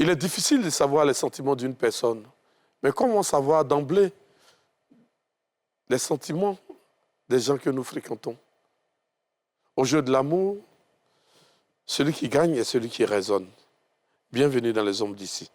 Il est difficile de savoir les sentiments d'une personne. Mais comment savoir d'emblée les sentiments des gens que nous fréquentons? Au jeu de l'amour, celui qui gagne est celui qui raisonne. Bienvenue dans Les Hommes d'ici.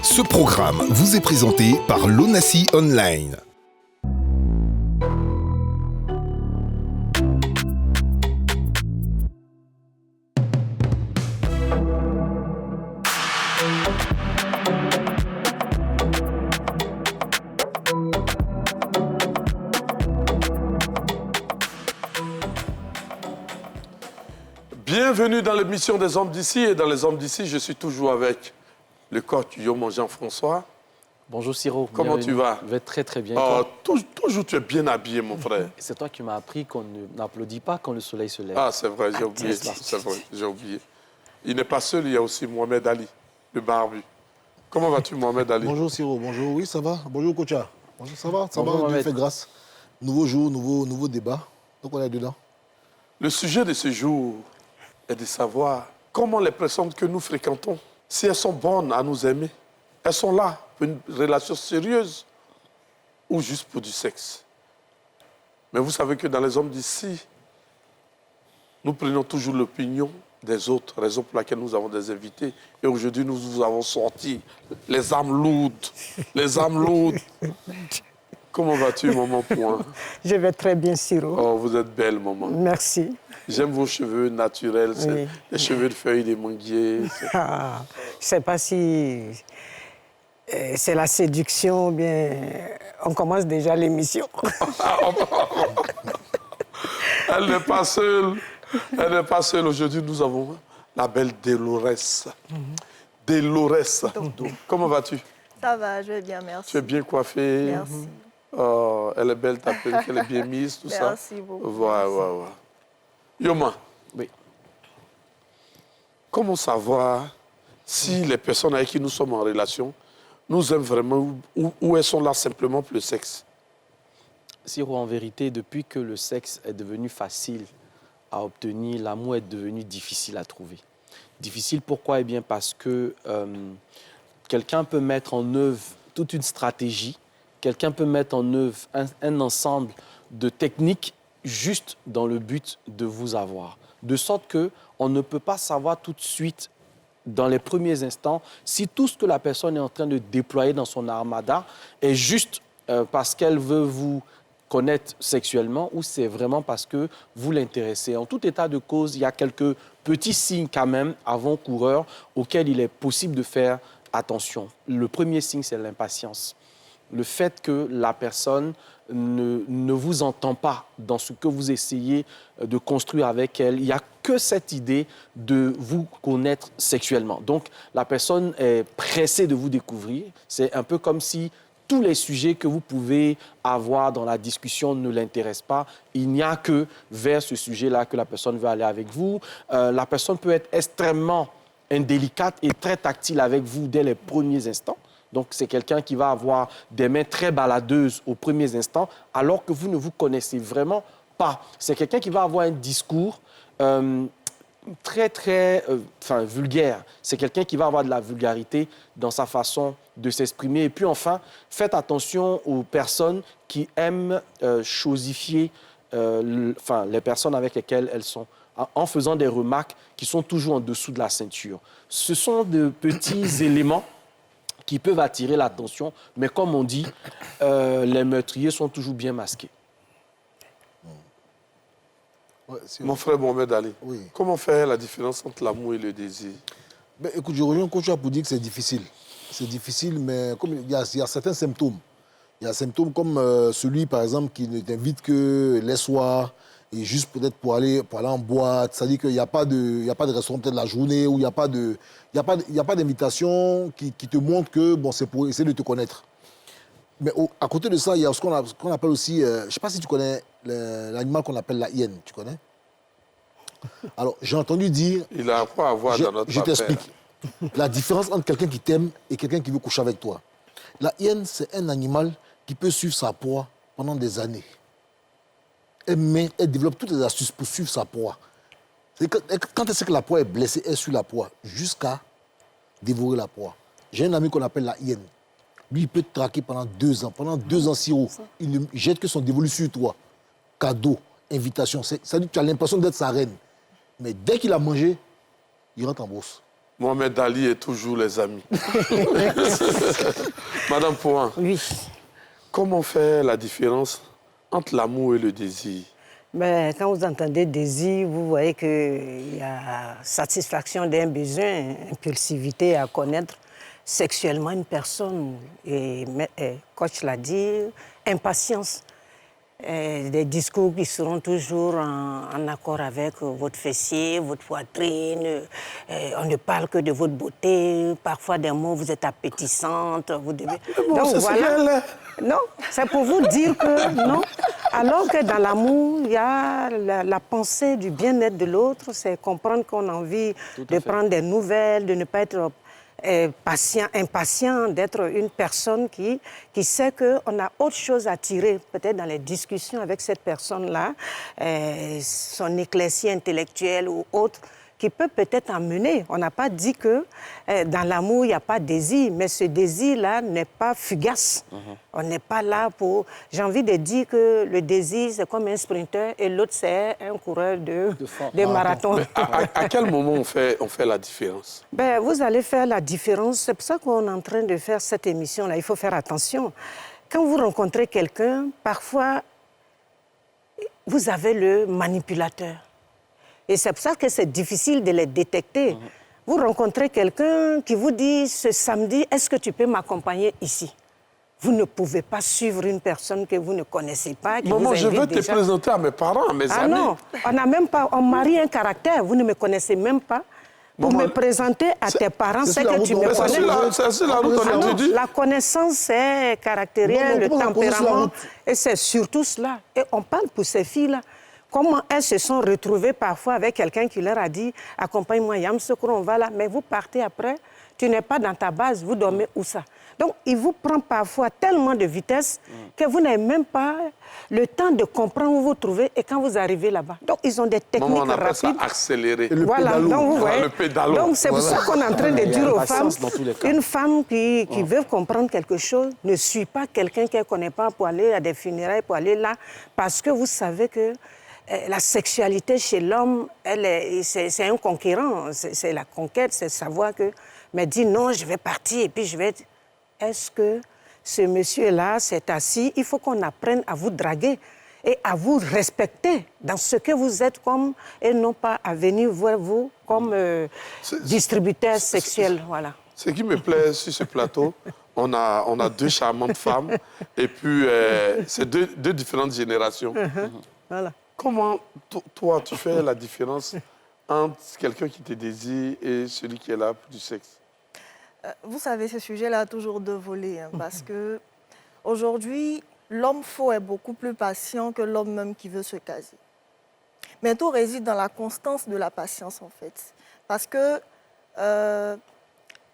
Ce programme vous est présenté par l'Onassi Online. Bienvenue dans l'émission des Hommes d'ici. Et dans Les Hommes d'ici, je suis toujours avec le coach Yoman Jean-François. Bonjour Siro. Comment tu vas? Je vais très très bien. Toujours tu es bien habillé, mon frère. C'est toi qui m'as appris qu'on n'applaudit pas quand le soleil se lève. Ah, c'est vrai, j'ai oublié. C'est vrai, j'ai oublié. Il n'est pas seul, il y a aussi Mohamed Ali, le barbu. Comment vas-tu, Mohamed Ali? Bonjour Siro, bonjour. Oui, ça va. Bonjour Kocha. Bonjour, ça va? Ça Bonjour, va, Dieu Mohamed. fait grâce. Nouveau jour, nouveau débat. Donc on est dedans. Le sujet de ce jour est de savoir comment les personnes que nous fréquentons, si elles sont bonnes à nous aimer, elles sont là pour une relation sérieuse ou juste pour du sexe. Mais vous savez que dans Les Hommes d'ici, nous prenons toujours l'opinion des autres, raison pour laquelle nous avons des invités. Et aujourd'hui, nous vous avons sorti les âmes lourdes. Les âmes lourdes. Comment vas-tu, maman Point? Je vais très bien, Siro. Oh, vous êtes belle, maman. Merci. J'aime vos cheveux naturels, Oui. les cheveux de feuilles de manguier. Ah, je ne sais pas si c'est la séduction ou bien on commence déjà l'émission. Elle n'est pas seule. Elle n'est pas seule. Aujourd'hui, nous avons la belle Delores. Delores. Comment vas-tu? Ça va, je vais bien, merci. Tu es bien coiffée. Merci. Oh, elle est belle, ta perruque, elle est bien mise, tout ça. Merci beaucoup. Ouais. Yoma, Oui. comment savoir si les personnes avec qui nous sommes en relation nous aiment vraiment ou elles sont là simplement pour le sexe? Siro, en vérité, depuis que le sexe est devenu facile à obtenir, l'amour est devenu difficile à trouver. Difficile pourquoi? Eh bien parce que quelqu'un peut mettre en œuvre toute une stratégie, quelqu'un peut mettre en œuvre un ensemble de techniques juste dans le but de vous avoir. De sorte qu'on ne peut pas savoir tout de suite, dans les premiers instants, si tout ce que la personne est en train de déployer dans son armada est juste parce qu'elle veut vous connaître sexuellement ou c'est vraiment parce que vous l'intéressez. En tout état de cause, il y a quelques petits signes quand même avant-coureurs auxquels il est possible de faire attention. Le premier signe, c'est l'impatience. Le fait que la personne ne vous entend pas dans ce que vous essayez de construire avec elle. Il n'y a que cette idée de vous connaître sexuellement. Donc, la personne est pressée de vous découvrir. C'est un peu comme si tous les sujets que vous pouvez avoir dans la discussion ne l'intéressent pas. Il n'y a que vers ce sujet-là que la personne veut aller avec vous. La personne peut être extrêmement indélicate et très tactile avec vous dès les premiers instants. Donc, c'est quelqu'un qui va avoir des mains très baladeuses aux premiers instants, alors que vous ne vous connaissez vraiment pas. C'est quelqu'un qui va avoir un discours très vulgaire. C'est quelqu'un qui va avoir de la vulgarité dans sa façon de s'exprimer. Et puis, enfin, faites attention aux personnes qui aiment chosifier les personnes avec lesquelles elles sont, en faisant des remarques qui sont toujours en dessous de la ceinture. Ce sont de petits éléments qui peuvent attirer l'attention, mais comme on dit, les meurtriers sont toujours bien masqués. Ouais, Mon frère Mohamed Ali, Oui. comment faire la différence entre l'amour et le désir? Ben, écoute, je reviens au coach pour dire que c'est difficile. C'est difficile, mais comme il y a certains symptômes. Il y a un symptôme comme celui, par exemple, qui ne t'invite que les soirs et juste peut-être pour aller en boîte. C'est-à-dire qu'il n'y a pas de restaurant peut-être la journée où il n'y a pas d'invitation qui te montre que bon, c'est pour essayer de te connaître. Mais à côté de ça, il y a ce qu'on appelle aussi, je ne sais pas si tu connais l'animal qu'on appelle la hyène, tu connais? Alors, j'ai entendu dire... Il a quoi à voir dans notre Je t'explique. La différence entre quelqu'un qui t'aime et quelqu'un qui veut coucher avec toi. La hyène, c'est un animal qui peut suivre sa proie pendant des années. Elle développe toutes les astuces pour suivre sa proie. Quand elle sait que la proie est blessée, elle suit la proie jusqu'à dévorer la proie. J'ai un ami qu'on appelle la hyène. Lui, il peut te traquer pendant 2 ans. Pendant 2 ans, Siro, il ne jette que son dévolu sur toi. Cadeau, invitation. C'est-à-dire que tu as l'impression d'être sa reine. Mais dès qu'il a mangé, il rentre en bourse. Mohamed Ali est toujours les amis. Madame Pouin, Oui. comment faire la différence entre l'amour et le désir? Mais quand vous entendez désir, vous voyez qu'il y a satisfaction d'un besoin, impulsivité à connaître sexuellement une personne. Et coach l'a dit, impatience. Des discours qui seront toujours en accord avec votre fessier, votre poitrine. On ne parle que de votre beauté. Parfois, des mots, vous êtes appétissante. Vous devez... Bon, Donc, voilà. Non, c'est pour vous dire que non. Alors que dans l'amour, il y a la pensée du bien-être de l'autre. C'est comprendre qu'on a envie de prendre des nouvelles, de ne pas être... impatient d'être une personne qui sait qu'on a autre chose à tirer, peut-être dans les discussions avec cette personne-là, son éclaircie intellectuelle ou autre, qui peut peut-être amener. On n'a pas dit que dans l'amour, il n'y a pas de désir, mais ce désir-là n'est pas fugace. On n'est pas là pour... J'ai envie de dire que le désir, c'est comme un sprinteur et l'autre, c'est un coureur de marathon. À quel moment on fait la différence? Ben, vous allez faire la différence. C'est pour ça qu'on est en train de faire cette émission-là. Il faut faire attention. Quand vous rencontrez quelqu'un, parfois, vous avez le manipulateur. Et c'est pour ça que c'est difficile de les détecter. Vous rencontrez quelqu'un qui vous dit, ce samedi, est-ce que tu peux m'accompagner ici? Vous ne pouvez pas suivre une personne que vous ne connaissez pas. Maman, je veux te présenter à mes parents, à mes amis. Ah non, on marie un caractère. Vous ne me connaissez même pas. Pour me présenter à tes parents, c'est que tu me connais. C'est la route qu'on étudie. La connaissance, c'est caractériel, le tempérament. Et c'est surtout cela. Et on parle pour ces filles-là. Comment elles se sont retrouvées parfois avec quelqu'un qui leur a dit « Accompagne-moi, Yam Secours, on va là ». Mais vous partez après, tu n'es pas dans ta base, vous dormez où ça? Donc, il vous prend parfois tellement de vitesse que vous n'avez même pas le temps de comprendre où vous trouvez et quand vous arrivez là-bas. Donc, ils ont des techniques rapides. On appelle ça accélérer. Voilà, donc vous voyez. Le pédalo. Donc, c'est pour ça qu'on est en train de dire aux femmes, une femme qui veut comprendre quelque chose ne suit pas quelqu'un qu'elle ne connaît pas pour aller à des funérailles, pour aller là, parce que vous savez que la sexualité chez l'homme, c'est un conquérant, c'est la conquête, c'est savoir que... Mais dit non, je vais partir et puis je vais... Est-ce que ce monsieur-là s'est assis? Il faut qu'on apprenne à vous draguer et à vous respecter dans ce que vous êtes comme, et non pas à venir voir vous comme distributeur sexuel. Voilà. Ce qui me plaît sur ce plateau, on a 2 charmantes femmes et puis c'est deux différentes générations. Voilà. Comment, toi, tu fais la différence entre quelqu'un qui te désire et celui qui est là pour du sexe? Vous savez, ce sujet-là a toujours 2 volets, parce que aujourd'hui, l'homme faux est beaucoup plus patient que l'homme même qui veut se caser. Mais tout réside dans la constance de la patience, en fait. Parce que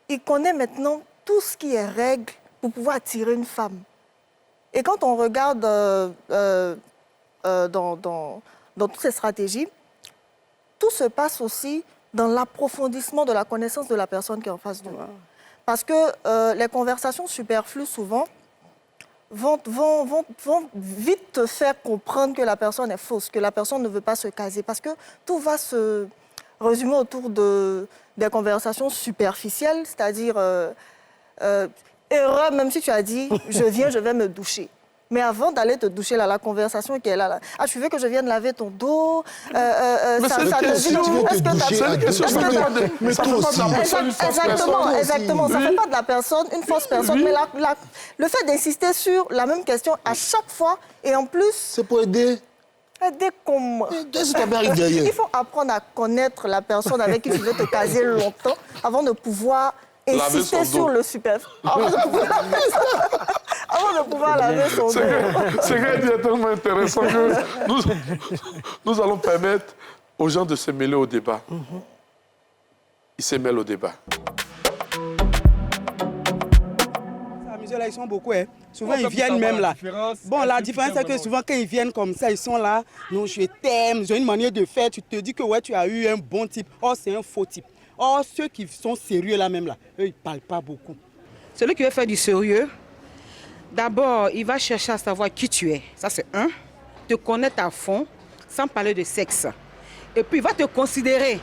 il connaît maintenant tout ce qui est règle pour pouvoir attirer une femme. Et quand on regarde dans toutes ces stratégies, tout se passe aussi dans l'approfondissement de la connaissance de la personne qui est en face de nous. Parce que les conversations superflues, souvent, vont vite te faire comprendre que la personne est fausse, que la personne ne veut pas se caser. Parce que tout va se résumer autour des conversations superficielles, c'est-à-dire, erreur, même si tu as dit, je viens, je vais me doucher. Mais avant d'aller te doucher, là, la conversation qui est là, ah, tu veux que je vienne laver ton dos mais c'est une question. Exactement. Ça ne fait pas de la personne une fausse personne. Mais le fait d'insister sur la même question à chaque fois, et en plus... C'est pour aider. Aider comment? Il faut apprendre à connaître la personne avec qui tu veux te caser longtemps avant de pouvoir insister sur le superflu. Avant de pouvoir laver son dos. Ce qu'elle dit est tellement intéressant que nous allons permettre aux gens de se mêler au débat. Ils se mêlent au débat. Là, ils sont beaucoup. Hein. Souvent, ils viennent même là. Bon, la différence, c'est que souvent, quand ils viennent comme ça, ils sont là. Non, je t'aime, j'ai une manière de faire. Tu te dis que ouais, tu as eu un bon type. Or, c'est un faux type. Or, ceux qui sont sérieux là même là, eux, ils ne parlent pas beaucoup. Celui qui veut faire du sérieux, d'abord, il va chercher à savoir qui tu es. Ça, c'est un. Te connaître à fond, sans parler de sexe. Et puis, il va te considérer.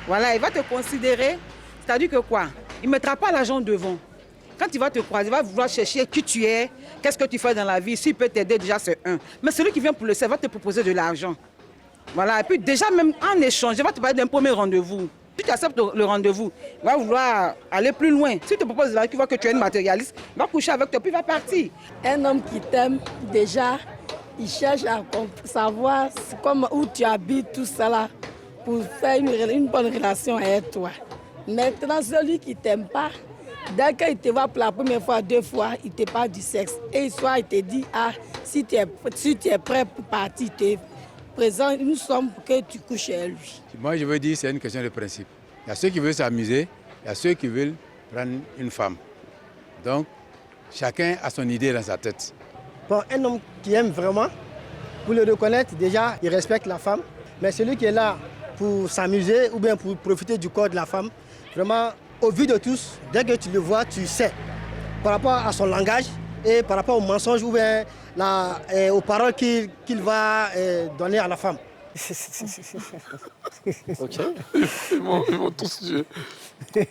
Voilà, il va te considérer. C'est-à-dire que quoi? Il ne mettra pas l'argent devant. Quand il va te croiser, il va vouloir chercher qui tu es, qu'est-ce que tu fais dans la vie. S'il peut t'aider, déjà, c'est un. Mais celui qui vient pour le service va te proposer de l'argent. Voilà. Et puis, déjà, même en échange, il va te parler d'un premier rendez-vous. Si tu acceptes le rendez-vous, il va vouloir aller plus loin. Si tu te proposes de l'argent, il voit que tu es une matérialiste, il va coucher avec toi, puis il va partir. Un homme qui t'aime, déjà, il cherche à savoir où tu habites, tout ça là, pour faire une bonne relation avec toi. Maintenant, celui qui ne t'aime pas, dès qu'il te voit pour la première fois, 2 fois, il te parle du sexe. Et soit il te dit, ah, si tu es prêt pour partir, tu te présentes une somme pour que tu couches avec lui. Moi, je veux dire, c'est une question de principe. Il y a ceux qui veulent s'amuser, il y a ceux qui veulent prendre une femme. Donc, chacun a son idée dans sa tête. Bon, un homme qui aime vraiment, pour le reconnaître, déjà, il respecte la femme. Mais celui qui est là pour s'amuser ou bien pour profiter du corps de la femme, vraiment, au vu de tous, dès que tu le vois, tu sais, par rapport à son langage et par rapport aux mensonges ou bien aux paroles qu'il va donner à la femme. Ok. Ils vont tous tuer.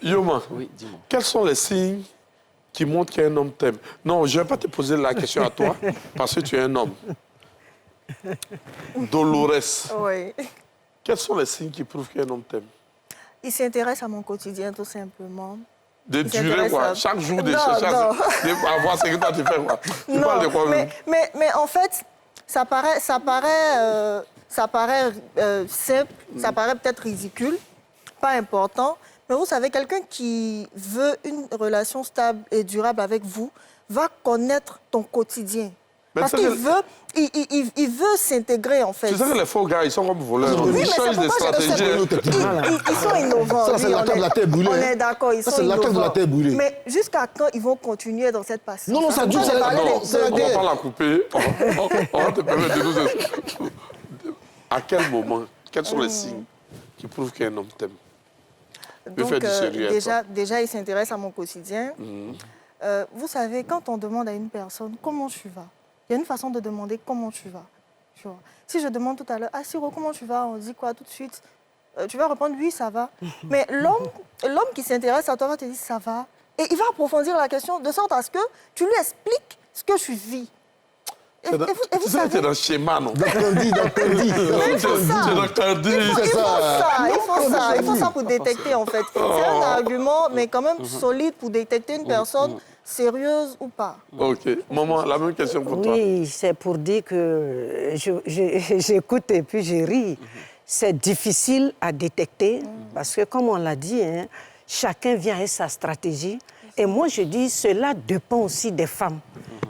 Yoma, oui, dis-moi. Quels sont les signes qui montrent qu'un homme t'aime? Non, je ne vais pas te poser la question à toi, parce que tu es un homme. Dolores. Oui. Quels sont les signes qui prouvent qu'un homme t'aime? Il s'intéresse à mon quotidien, tout simplement. De durer quoi? Chaque jour de chercher à voir ce que toi tu fais quoi? Tu parles de quoi? Mais en fait, ça paraît simple, ça paraît peut-être ridicule, pas important. Mais vous savez, quelqu'un qui veut une relation stable et durable avec vous va connaître ton quotidien. Parce qu'il veut s'intégrer, en fait. Tu sais que les faux gars, ils sont comme voleurs. Oui, ils changent de stratégie. Ils sont innovants. Ça, c'est la tête de la terre brûlée. On est d'accord, ils sont innovants. Ça, c'est la tête de la terre brûlée. Mais jusqu'à quand ils vont continuer dans cette passion? Non, ça dure, c'est la guerre. On ne va pas la couper. On va te permettre de nous... À quel moment, quels sont les signes qui prouvent qu'un homme t'aime? Donc, déjà, il s'intéresse à mon quotidien. Vous savez, quand on demande à une personne comment tu vas, il y a une façon de demander comment tu vas. Tu vois. Si je demande tout à l'heure, ah Siro, comment tu vas? On dit quoi tout de suite? Tu vas répondre oui, ça va. Mais l'homme qui s'intéresse à toi va te dire ça va. Et il va approfondir la question de sorte à ce que tu lui expliques ce que tu vis. Et vous savez, tu es dans le schéma, non? Il faut ça pour détecter, en fait. C'est un argument, mais quand même solide pour détecter une personne sérieuse ou pas. Ok. Maman, la même question pour toi. Oui, c'est pour dire que j'écoute et puis je ris. C'est difficile à détecter parce que, comme on l'a dit, hein, chacun vient avec sa stratégie. Et moi, je dis, cela dépend aussi des femmes.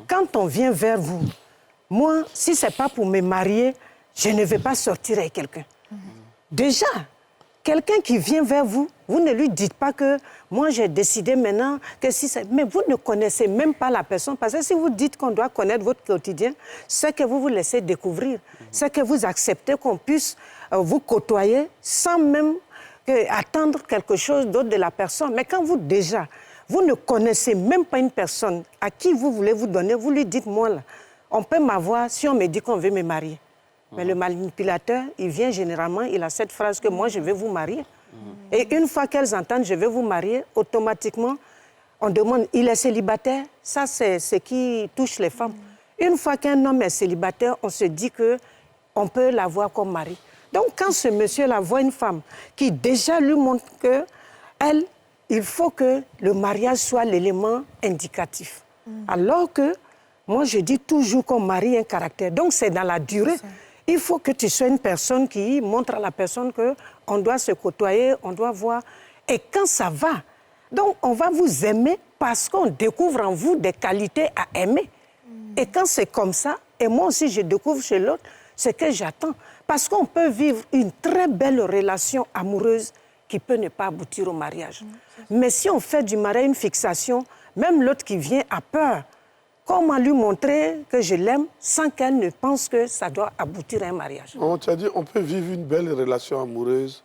Quand on vient vers vous, moi, si ce n'est pas pour me marier, je ne vais pas sortir avec quelqu'un. Déjà, quelqu'un qui vient vers vous, vous ne lui dites pas que moi, j'ai décidé maintenant que si c'est... Mais vous ne connaissez même pas la personne. Parce que si vous dites qu'on doit connaître votre quotidien, c'est que vous vous laissez découvrir. C'est que vous acceptez qu'on puisse vous côtoyer sans même attendre quelque chose d'autre de la personne. Mais quand vous, déjà, vous ne connaissez même pas une personne à qui vous voulez vous donner, vous lui dites, moi, là, on peut m'avoir si on me dit qu'on veut me marier. Mais le manipulateur, il vient généralement, il a cette phrase que moi, je vais vous marier. Et une fois qu'elles entendent, je vais vous marier, automatiquement, on demande, il est célibataire? Ça, c'est ce qui touche les femmes. Une fois qu'un homme est célibataire, on se dit qu'on peut l'avoir comme mari. Donc, quand ce monsieur-là voit une femme qui déjà lui montre qu'elle, il faut que le mariage soit l'élément indicatif. Alors que, moi, je dis toujours qu'on marie un caractère. Donc, c'est dans la durée. Il faut que tu sois une personne qui montre à la personne qu'on doit se côtoyer, on doit voir. Et quand ça va, donc on va vous aimer parce qu'on découvre en vous des qualités à aimer. Et quand c'est comme ça, et moi aussi je découvre chez l'autre, c'est que j'attends. Parce qu'on peut vivre une très belle relation amoureuse qui peut ne pas aboutir au mariage. Mais si on fait du mariage une fixation, même l'autre qui vient a peur. Comment lui montrer que je l'aime sans qu'elle ne pense que ça doit aboutir à un mariage? Tu as dit on peut vivre une belle relation amoureuse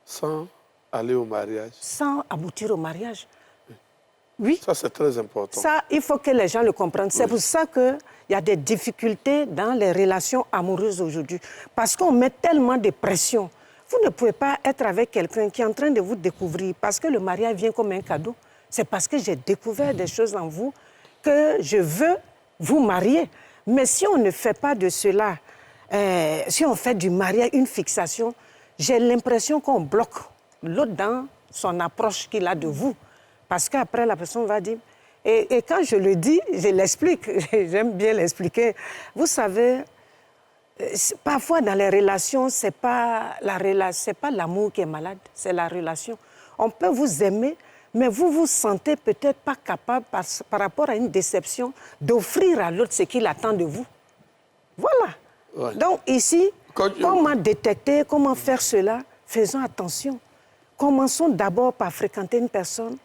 sans aller au mariage. Sans aboutir au mariage. Oui. Ça, c'est très important. Ça, il faut que les gens le comprennent. C'est pour ça qu'il y a des difficultés dans les relations amoureuses aujourd'hui. Parce qu'on met tellement de pression. Vous ne pouvez pas être avec quelqu'un qui est en train de vous découvrir parce que le mariage vient comme un cadeau. C'est parce que j'ai découvert des choses en vous que je veux vous marier. Mais si on ne fait pas de cela, si on fait du mariage une fixation, j'ai l'impression qu'on bloque l'autre dans son approche qu'il a de vous. Parce qu'après, la personne va dire... Et quand je le dis, je l'explique. J'aime bien l'expliquer. Vous savez, parfois dans les relations, ce n'est pas l'amour qui est malade, c'est la relation. On peut vous aimer, mais vous vous sentez peut-être pas capable, par rapport à une déception, d'offrir à l'autre ce qu'il attend de vous. Voilà. Ouais. Donc ici, comment détecter, comment faire cela? Faisons attention. Commençons d'abord par fréquenter une personne,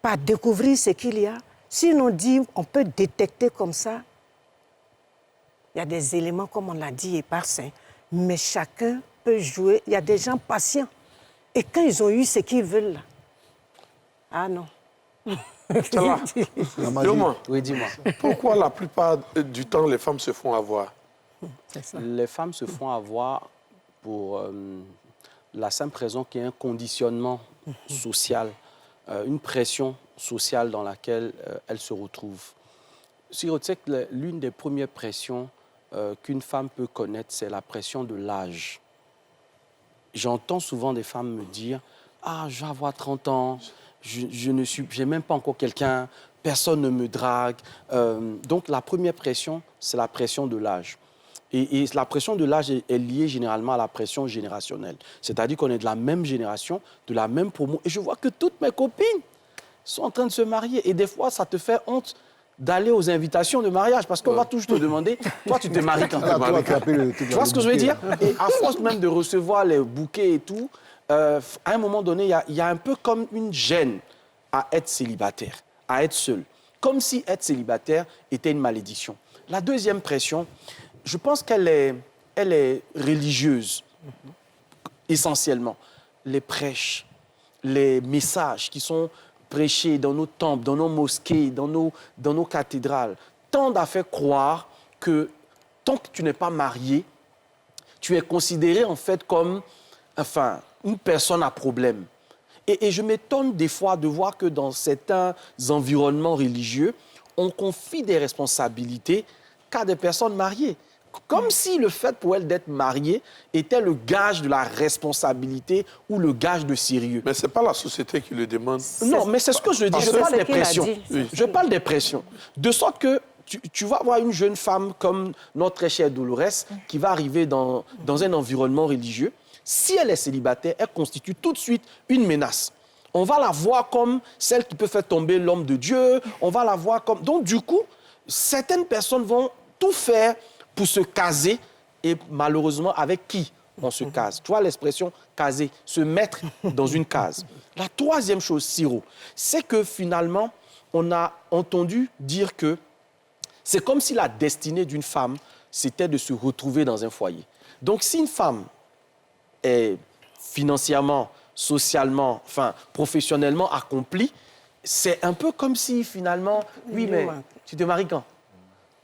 par découvrir ce qu'il y a. Sinon, on peut détecter comme ça. Il y a des éléments, comme on l'a dit, éparses, mais chacun peut jouer. Il y a des gens patients. Et quand ils ont eu ce qu'ils veulent, là, ah non. Ça va. Dis-moi. Oui, dis-moi. Pourquoi la plupart du temps, les femmes se font avoir? Les femmes se font avoir pour la simple raison qu'il y a un conditionnement social, une pression sociale dans laquelle elles se retrouvent. Tu sais que l'une des premières pressions qu'une femme peut connaître, c'est la pression de l'âge. J'entends souvent des femmes me dire « Ah, je vais avoir 30 ans, je n'ai même pas encore quelqu'un, personne ne me drague. » Donc, la première pression, c'est la pression de l'âge. Et la pression de l'âge est liée généralement à la pression générationnelle. C'est-à-dire qu'on est de la même génération, de la même promo. Et je vois que toutes mes copines sont en train de se marier. Et des fois, ça te fait honte d'aller aux invitations de mariage. Parce qu'on va toujours te demander, toi, tu te maries quand tu te maries. Tu vois ce que je veux dire? Et à force même de recevoir les bouquets et tout, à un moment donné, il y a un peu comme une gêne à être célibataire, à être seul. Comme si être célibataire était une malédiction. La deuxième pression, je pense qu'elle est religieuse, essentiellement. Les prêches, les messages qui sont prêchés dans nos temples, dans nos mosquées, dans nos cathédrales, tendent à faire croire que tant que tu n'es pas marié, tu es considéré en fait comme une personne à problème. Et je m'étonne des fois de voir que dans certains environnements religieux, on confie des responsabilités qu'à des personnes mariées. Comme si le fait pour elle d'être mariée était le gage de la responsabilité ou le gage de sérieux. Mais ce n'est pas la société qui le demande. Non, mais c'est ce que je dis. Je parle des pressions. Oui. Je parle des pressions. De sorte que tu vas avoir une jeune femme comme notre très chère Dolores qui va arriver dans un environnement religieux. Si elle est célibataire, elle constitue tout de suite une menace. On va la voir comme celle qui peut faire tomber l'homme de Dieu. On va la voir comme... Donc, du coup, certaines personnes vont tout faire pour se caser, et malheureusement, avec qui on se case? Tu vois l'expression caser, se mettre dans une case. La troisième chose, Siro, c'est que finalement, on a entendu dire que c'est comme si la destinée d'une femme, c'était de se retrouver dans un foyer. Donc, si une femme est financièrement, socialement, professionnellement accomplie, c'est un peu comme si finalement, oui, mais tu te maries quand?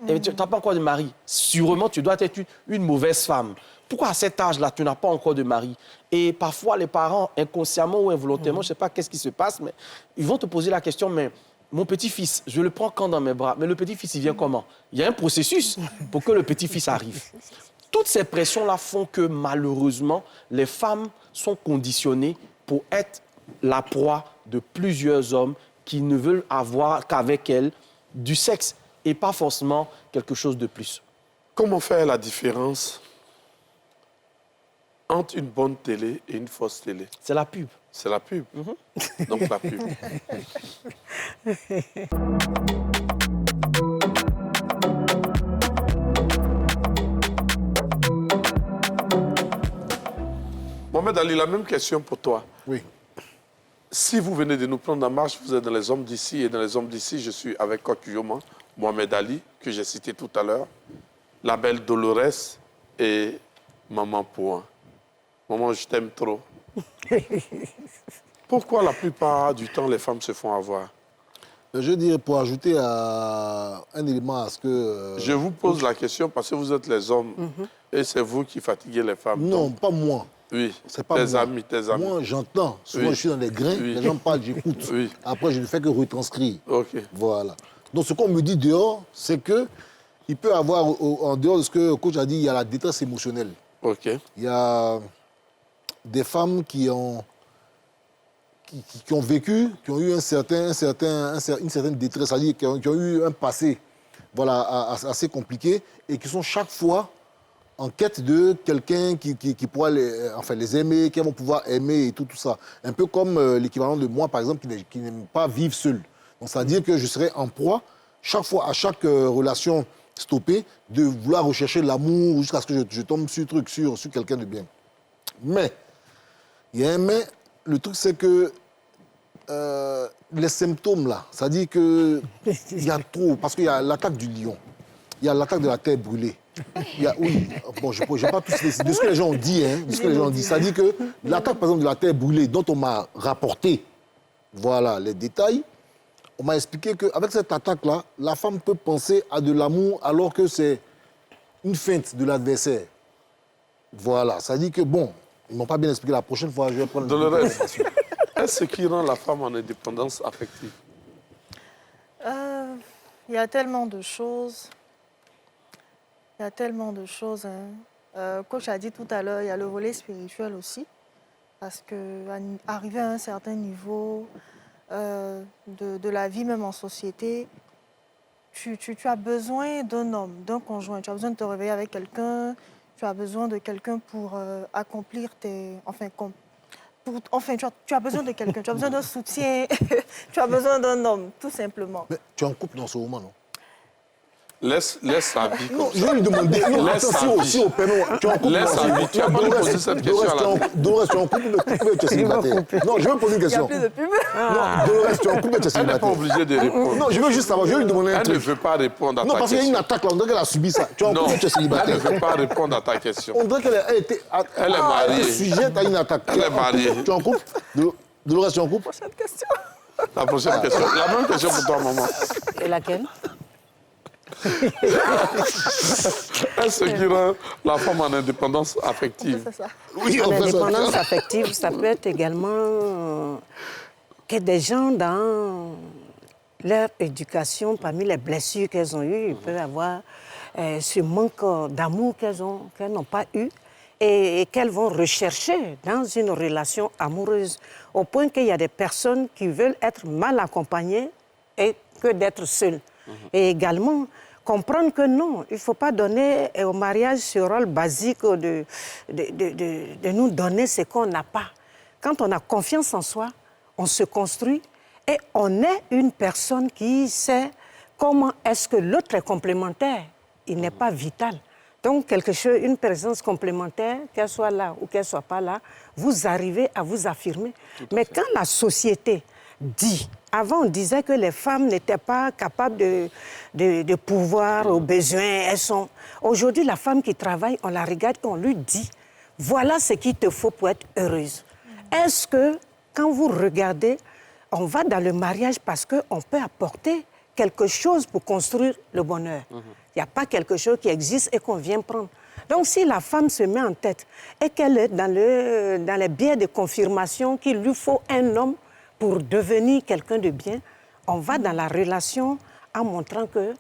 Et tu n'as pas encore de mari. Sûrement, tu dois être une mauvaise femme. Pourquoi à cet âge-là, tu n'as pas encore de mari? Et parfois, les parents, inconsciemment ou involontairement, je ne sais pas qu'est-ce qui se passe, mais ils vont te poser la question, mais mon petit-fils, je le prends quand dans mes bras? Mais le petit-fils, il vient comment? Il y a un processus pour que le petit-fils arrive. Toutes ces pressions-là font que, malheureusement, les femmes sont conditionnées pour être la proie de plusieurs hommes qui ne veulent avoir qu'avec elles du sexe et pas forcément quelque chose de plus. Comment faire la différence entre une bonne télé et une fausse télé? C'est la pub. C'est la pub. Donc la pub. Mohamed Ali, la même question pour toi. Oui. Si vous venez de nous prendre en marche, vous êtes dans les hommes d'ici, et dans les hommes d'ici, je suis avec Coach Yoma, Mohamed Ali, que j'ai cité tout à l'heure, la belle Dolores et Maman Pouin. Maman, je t'aime trop. Pourquoi la plupart du temps, les femmes se font avoir? Je dirais, pour ajouter un élément à ce que... Je vous pose la question parce que vous êtes les hommes et c'est vous qui fatiguez les femmes. Non, donc. pas moi. Oui, c'est pas tes amis. Moi, j'entends. Souvent, je suis dans les grains, les gens parlent, j'écoute. Oui. Après, je ne fais que retranscrire. OK. Voilà. Donc, ce qu'on me dit dehors, c'est qu'il peut y avoir, en dehors de ce que le coach a dit, il y a la détresse émotionnelle. OK. Il y a des femmes qui ont vécu, qui ont eu une certaine détresse, c'est-à-dire qui ont eu un passé assez compliqué et qui sont chaque fois en quête de quelqu'un qui pourra les aimer, qui vont pouvoir aimer et tout ça. Un peu comme l'équivalent de moi, par exemple, qui n'aime pas vivre seul. Donc, c'est-à-dire que je serai en proie, chaque fois, à chaque relation stoppée, de vouloir rechercher l'amour jusqu'à ce que je tombe sur quelqu'un de bien. Mais, il y a un mais, le truc c'est que les symptômes là, c'est-à-dire qu'il y a trop, parce qu'il y a l'attaque du lion, il y a l'attaque de la terre brûlée. Bon, je n'ai pas tout de ce que les gens ont dit, c'est-à-dire que l'attaque par exemple de la terre brûlée dont on m'a rapporté, voilà les détails, on m'a expliqué qu'avec cette attaque-là, la femme peut penser à de l'amour alors que c'est une feinte de l'adversaire. Voilà, ça dit que bon, ils ne m'ont pas bien expliqué. La prochaine fois, je vais prendre... Dolores, est-ce ce qui rend la femme en indépendance affective? Il y a tellement de choses. Il y a tellement de choses. Coach a dit tout à l'heure, il y a le volet spirituel aussi. Parce qu'arriver à un certain niveau de la vie, même en société, tu as besoin d'un homme, d'un conjoint. Tu as besoin de te réveiller avec quelqu'un. Tu as besoin de quelqu'un pour accomplir tes... tu as besoin de quelqu'un. Tu as besoin d'un soutien. Tu as besoin d'un homme, tout simplement. Mais tu es en couple dans ce moment, non? Laisse sa vie comme ça. Je vais lui demander. Si au paiement, tu es en couple. Laisse sa vie. Tu as pas posé cette question à la Dolores, tu es en couple ou tu es célibataire? Non, je vais poser une question. Il n'y a plus de pub. Non, Dolores, tu es en couple ou tu es célibataire? Elle n'est pas obligée de répondre. Non, je veux juste savoir. Je vais lui demander un truc. Elle ne veut pas répondre à ta question. Non, parce qu'il y a une attaque là. On dirait qu'elle a subi ça. Tu es en couple ou tu es célibataire? Elle ne veut pas répondre à ta question. On dirait qu'elle était... Elle est mariée. Sujette à une attaque. Elle est mariée. Tu es en couple? Dolores, tu es en couple? Prochaine question. La prochaine question. La même question pour toi, maman. Et laquelle? Est-ce qui rend la femme en indépendance affective? C'est ça. Oui, En indépendance affective, ça peut être également que des gens dans leur éducation, parmi les blessures qu'elles ont eues, ils peuvent avoir ce manque d'amour qu'elles n'ont pas eu et qu'elles vont rechercher dans une relation amoureuse, au point qu'il y a des personnes qui veulent être mal accompagnées et que d'être seules. Et également, comprendre que non, il ne faut pas donner au mariage ce rôle basique de nous donner ce qu'on n'a pas. Quand on a confiance en soi, on se construit et on est une personne qui sait comment est-ce que l'autre est complémentaire. Il n'est pas vital. Donc, quelque chose, une présence complémentaire, qu'elle soit là ou qu'elle ne soit pas là, vous arrivez à vous affirmer. Mais quand la société dit... Avant, on disait que les femmes n'étaient pas capables de pouvoir aux besoins. Elles sont... Aujourd'hui, la femme qui travaille, on la regarde et on lui dit, voilà ce qu'il te faut pour être heureuse. Est-ce que, quand vous regardez, on va dans le mariage parce qu'on peut apporter quelque chose pour construire le bonheur. Il n'y a pas quelque chose qui existe et qu'on vient prendre. Donc, si la femme se met en tête et qu'elle est dans les biais de confirmation qu'il lui faut un homme pour devenir quelqu'un de bien, on va dans la relation en montrant que,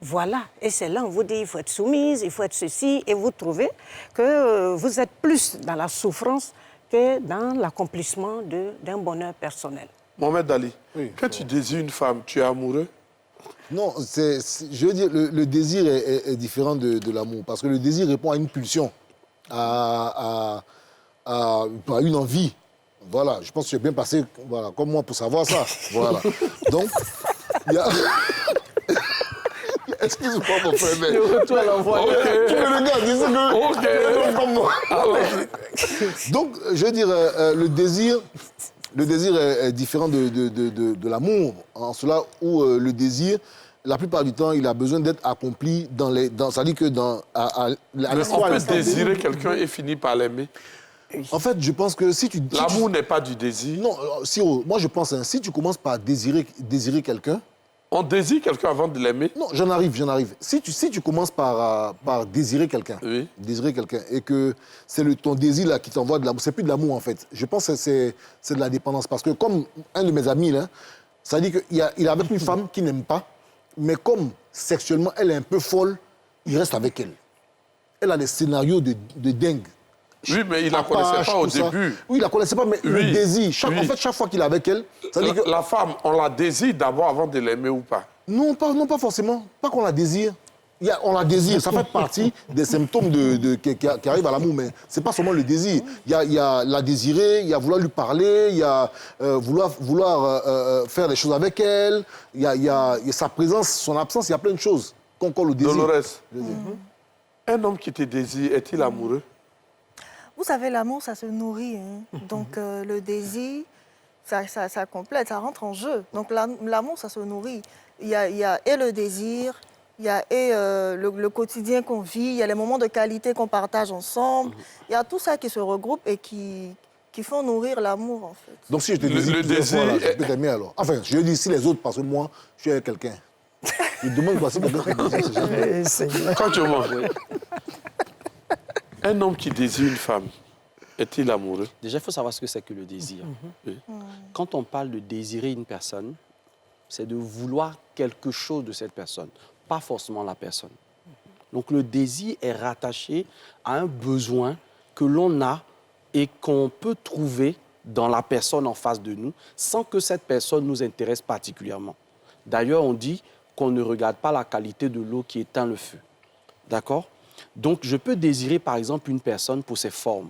voilà, et c'est là on vous dit il faut être soumise, il faut être ceci, et vous trouvez que vous êtes plus dans la souffrance que dans l'accomplissement d'un bonheur personnel. Mohamed Ali, quand tu désires une femme, tu es amoureux? Non, je veux dire, le désir est différent de l'amour, parce que le désir répond à une pulsion, à une envie. Voilà, je pense que tu es bien passé, voilà, comme moi pour savoir ça. Voilà. Donc, il y a Excuse-moi, mon frère, mais... Le retour à l'envoi. Tu me regardes, dis que... comme moi. Donc, je veux dire, le désir est différent de l'amour, en cela où le désir, la plupart du temps, il a besoin d'être accompli c'est-à-dire que on peut désirer quelqu'un et finir par l'aimer. En fait, je pense que si tu... L'amour n'est pas du désir. Non, Siro, moi je pense, si tu commences par désirer quelqu'un... On désire quelqu'un avant de l'aimer? Non, j'en arrive. Si tu commences par désirer quelqu'un, et que c'est ton désir là qui t'envoie de l'amour, c'est plus de l'amour en fait. Je pense que c'est de la dépendance. Parce que comme un de mes amis, là, ça dit qu'il est avec une femme qu'il n'aime pas, mais comme sexuellement elle est un peu folle, il reste avec elle. Elle a des scénarios de dingue. Oui, mais il ne la connaissait pas au début. Oui, il ne la connaissait pas, mais le désir. En fait, chaque fois qu'il est avec elle... La femme, on la désire d'abord avant de l'aimer ou pas? Non, pas forcément. Pas qu'on la désire. On la désire, ça fait partie des symptômes qui arrivent à l'amour, mais ce n'est pas seulement le désir. Il y a la désirer, il y a vouloir lui parler, il y a vouloir faire des choses avec elle, il y a sa présence, son absence, il y a plein de choses qu'on colle au désir. Dolores, un homme qui te désire, est-il amoureux? Vous savez, l'amour, ça se nourrit. Hein. Donc, le désir, ça complète, ça rentre en jeu. Donc, l'amour, ça se nourrit. Il y a et le désir, il y a et le quotidien qu'on vit, il y a les moments de qualité qu'on partage ensemble. Il y a tout ça qui se regroupe et qui font nourrir l'amour, en fait. Donc, si je te désire plusieurs fois, là, je peux t'aimer alors. Enfin, je dis si les autres, parce que moi, je suis avec quelqu'un. Je demande quoi, si quelqu'un te désire. Quand tu manges, un homme qui désire une femme, est-il amoureux? Déjà, il faut savoir ce que c'est que le désir. Oui. Quand on parle de désirer une personne, c'est de vouloir quelque chose de cette personne, pas forcément la personne. Donc le désir est rattaché à un besoin que l'on a et qu'on peut trouver dans la personne en face de nous sans que cette personne nous intéresse particulièrement. D'ailleurs, on dit qu'on ne regarde pas la qualité de l'eau qui éteint le feu. D'accord? Donc, je peux désirer, par exemple, une personne pour ses formes.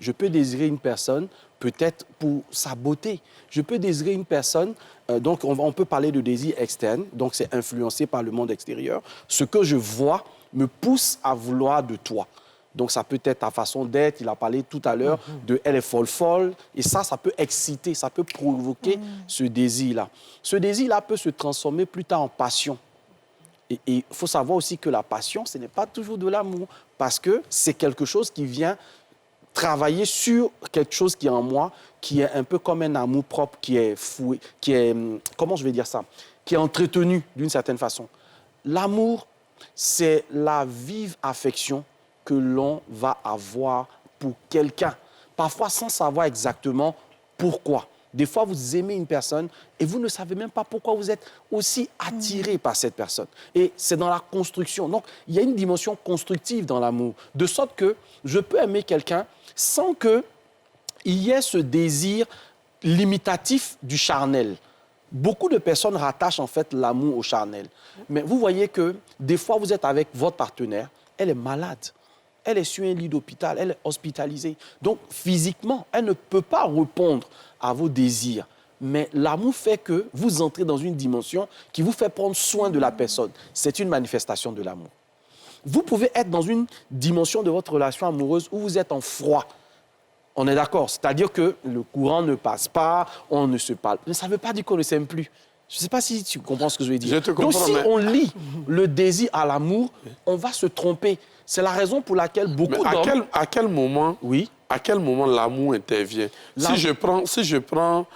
Je peux désirer une personne peut-être pour sa beauté. Je peux désirer une personne, donc on peut parler de désir externe, donc c'est influencé par le monde extérieur. Ce que je vois me pousse à vouloir de toi. Donc, ça peut être ta façon d'être. Il a parlé tout à l'heure de « elle est folle ». Et ça peut exciter, ça peut provoquer ce désir-là. Ce désir-là peut se transformer plus tard en passion. Et il faut savoir aussi que la passion, ce n'est pas toujours de l'amour, parce que c'est quelque chose qui vient travailler sur quelque chose qui est en moi, qui est un peu comme un amour propre, qui est foué, qui est, comment je vais dire ça, qui est entretenu d'une certaine façon. L'amour, c'est la vive affection que l'on va avoir pour quelqu'un, parfois sans savoir exactement pourquoi. Des fois, vous aimez une personne et vous ne savez même pas pourquoi vous êtes aussi attiré par cette personne. Et c'est dans la construction. Donc, il y a une dimension constructive dans l'amour, de sorte que je peux aimer quelqu'un sans qu'il y ait ce désir limitatif du charnel. Beaucoup de personnes rattachent en fait l'amour au charnel. Mais vous voyez que des fois, vous êtes avec votre partenaire, elle est malade. Elle est sur un lit d'hôpital, elle est hospitalisée. Donc, physiquement, elle ne peut pas répondre à vos désirs. Mais l'amour fait que vous entrez dans une dimension qui vous fait prendre soin de la personne. C'est une manifestation de l'amour. Vous pouvez être dans une dimension de votre relation amoureuse où vous êtes en froid. On est d'accord, c'est-à-dire que le courant ne passe pas, on ne se parle. Mais ça ne veut pas dire qu'on ne s'aime plus. Je ne sais pas si tu comprends ce que je veux dire. Je te comprends, donc, si on lie le désir à l'amour, on va se tromper. C'est la raison pour laquelle beaucoup d'hommes... À quel moment, à quel moment l'amour intervient? Si je prends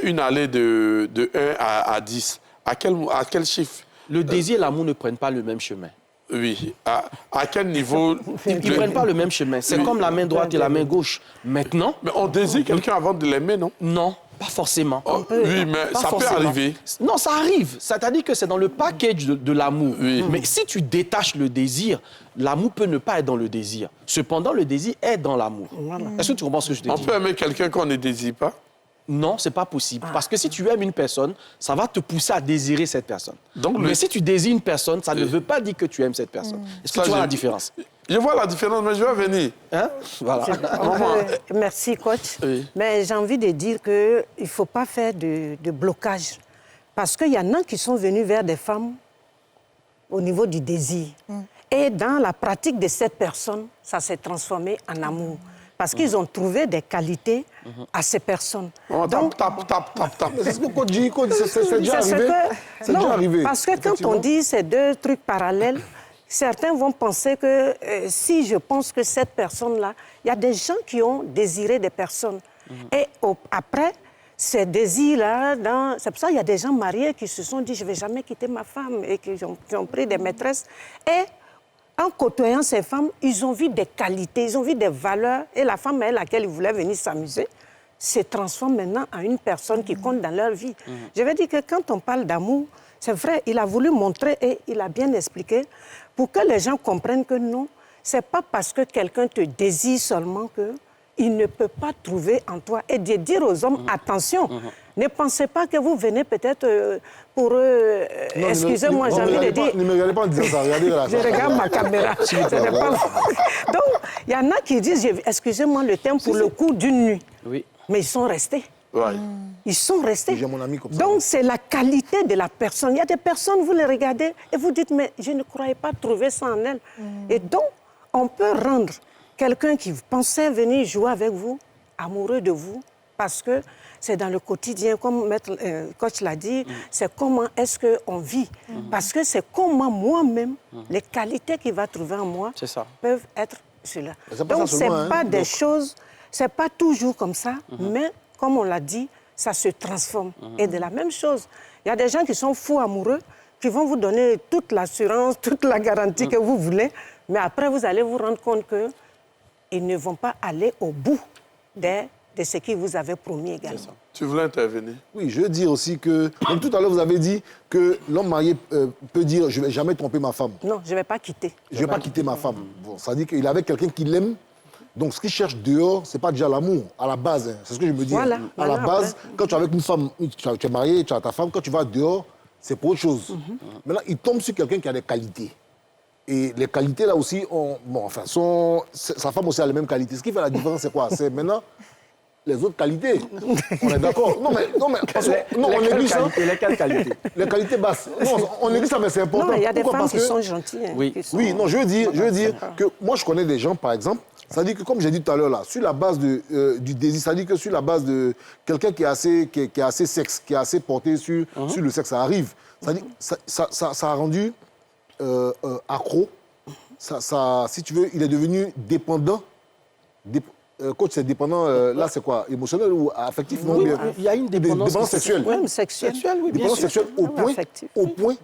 une allée de 1 à 10, à quel chiffre? Le désir et l'amour ne prennent pas le même chemin. Oui. À quel niveau? Ils ne prennent pas le même chemin. C'est comme la main droite et la main gauche. Maintenant... Mais on désire quelqu'un avant de l'aimer, non? Non. Pas forcément. Oui, mais ça peut arriver. Non, ça arrive. C'est-à-dire que c'est dans le package de l'amour. Oui. Mais si tu détaches le désir, l'amour peut ne pas être dans le désir. Cependant, le désir est dans l'amour. Voilà. Est-ce que tu comprends ce que je te dis? On peut aimer quelqu'un qu'on ne désire pas? Non, ce n'est pas possible. Parce que si tu aimes une personne, ça va te pousser à désirer cette personne. Mais si tu désires une personne, ça ne veut pas dire que tu aimes cette personne. Est-ce que tu vois la différence? Je vois la différence, mais je vais venir. Hein? Voilà. Merci, coach. Oui. Mais j'ai envie de dire qu'il ne faut pas faire de blocage. Parce qu'il y en a qui sont venus vers des femmes au niveau du désir. Et dans la pratique de cette personne, ça s'est transformé en amour. Parce qu'ils ont trouvé des qualités à ces personnes. Donc, tap. C'est ce que Côte dit, c'est déjà arrivé. C'est déjà arrivé. Parce que quand on dit ces deux trucs parallèles, certains vont penser que si je pense que cette personne-là, il y a des gens qui ont désiré des personnes. Et après, ces désirs-là, c'est pour ça qu'il y a des gens mariés qui se sont dit « je ne vais jamais quitter ma femme » et qui ont pris des maîtresses. Et en côtoyant ces femmes, ils ont vu des qualités, ils ont vu des valeurs. Et la femme à laquelle ils voulaient venir s'amuser se transforme maintenant en une personne qui compte dans leur vie. Je veux dire que quand on parle d'amour, c'est vrai, il a voulu montrer et il a bien expliqué pour que les gens comprennent que non, ce n'est pas parce que quelqu'un te désire seulement qu'il ne peut pas trouver en toi. Et de dire aux hommes, attention, ne pensez pas que vous venez peut-être pour eux... Excusez-moi, j'ai envie de dire... Ne me regardez pas en disant ça, regardez là. Je regarde ma caméra. Donc, il y en a qui disent, excusez-moi le terme, pour le coup d'une nuit. Oui. Mais ils sont restés. Ouais. Ils sont restés. J'ai mon ami comme ça. Donc, c'est la qualité de la personne. Il y a des personnes, vous les regardez et vous dites, mais je ne croyais pas trouver ça en elle. Et donc, on peut rendre quelqu'un qui pensait venir jouer avec vous amoureux de vous parce que c'est dans le quotidien, comme Maître Coach l'a dit, c'est comment est-ce qu'on vit. Parce que c'est comment moi-même, les qualités qu'il va trouver en moi peuvent être cela. Donc, ce n'est pas des choses, ce n'est pas toujours comme ça, mais comme on l'a dit, ça se transforme. Et de la même chose, il y a des gens qui sont fous amoureux, qui vont vous donner toute l'assurance, toute la garantie que vous voulez, mais après, vous allez vous rendre compte qu'ils ne vont pas aller au bout de ce qu'ils vous avaient promis également. Tu voulais intervenir? Oui, je veux dire aussi que... Comme tout à l'heure, vous avez dit que l'homme marié peut dire « je ne vais jamais tromper ma femme ». Non, je ne vais pas quitter. Je ne vais pas quitter ma femme. Bon, ça veut dire qu'il avait quelqu'un qui l'aime. Donc, ce qu'il cherche dehors, ce n'est pas déjà l'amour, à la base. Hein. C'est ce que je me dis. Voilà, hein. À la base, quand tu es avec une femme, tu es marié, tu as ta femme, quand tu vas dehors, c'est pour autre chose. Maintenant, il tombe sur quelqu'un qui a des qualités. Et les qualités, là aussi, sa femme aussi a les mêmes qualités. Ce qui fait la différence, c'est quoi? C'est maintenant les autres qualités. On est d'accord? Non, mais on néglige ça. Lesquelles qualités? Les qualités basses. Non, on néglige ça, mais c'est important. Non, il y a des Pourquoi? femmes qui sont gentilles. Hein, Oui, non, je veux dire que moi, je connais des gens, par exemple, ça dit que, comme j'ai dit tout à l'heure, là, sur la base du désir, ça dit que sur la base de quelqu'un qui est assez sexe, qui est assez porté sur le sexe, ça arrive. Ça dit, ça a rendu accro. Si tu veux, il est devenu dépendant. Coach, c'est dépendant, là, c'est quoi? Émotionnel ou affectif? Oui, il y a une dépendance sexuelle. Oui, sexuelle. Oui, bien dépendance sexuelle au point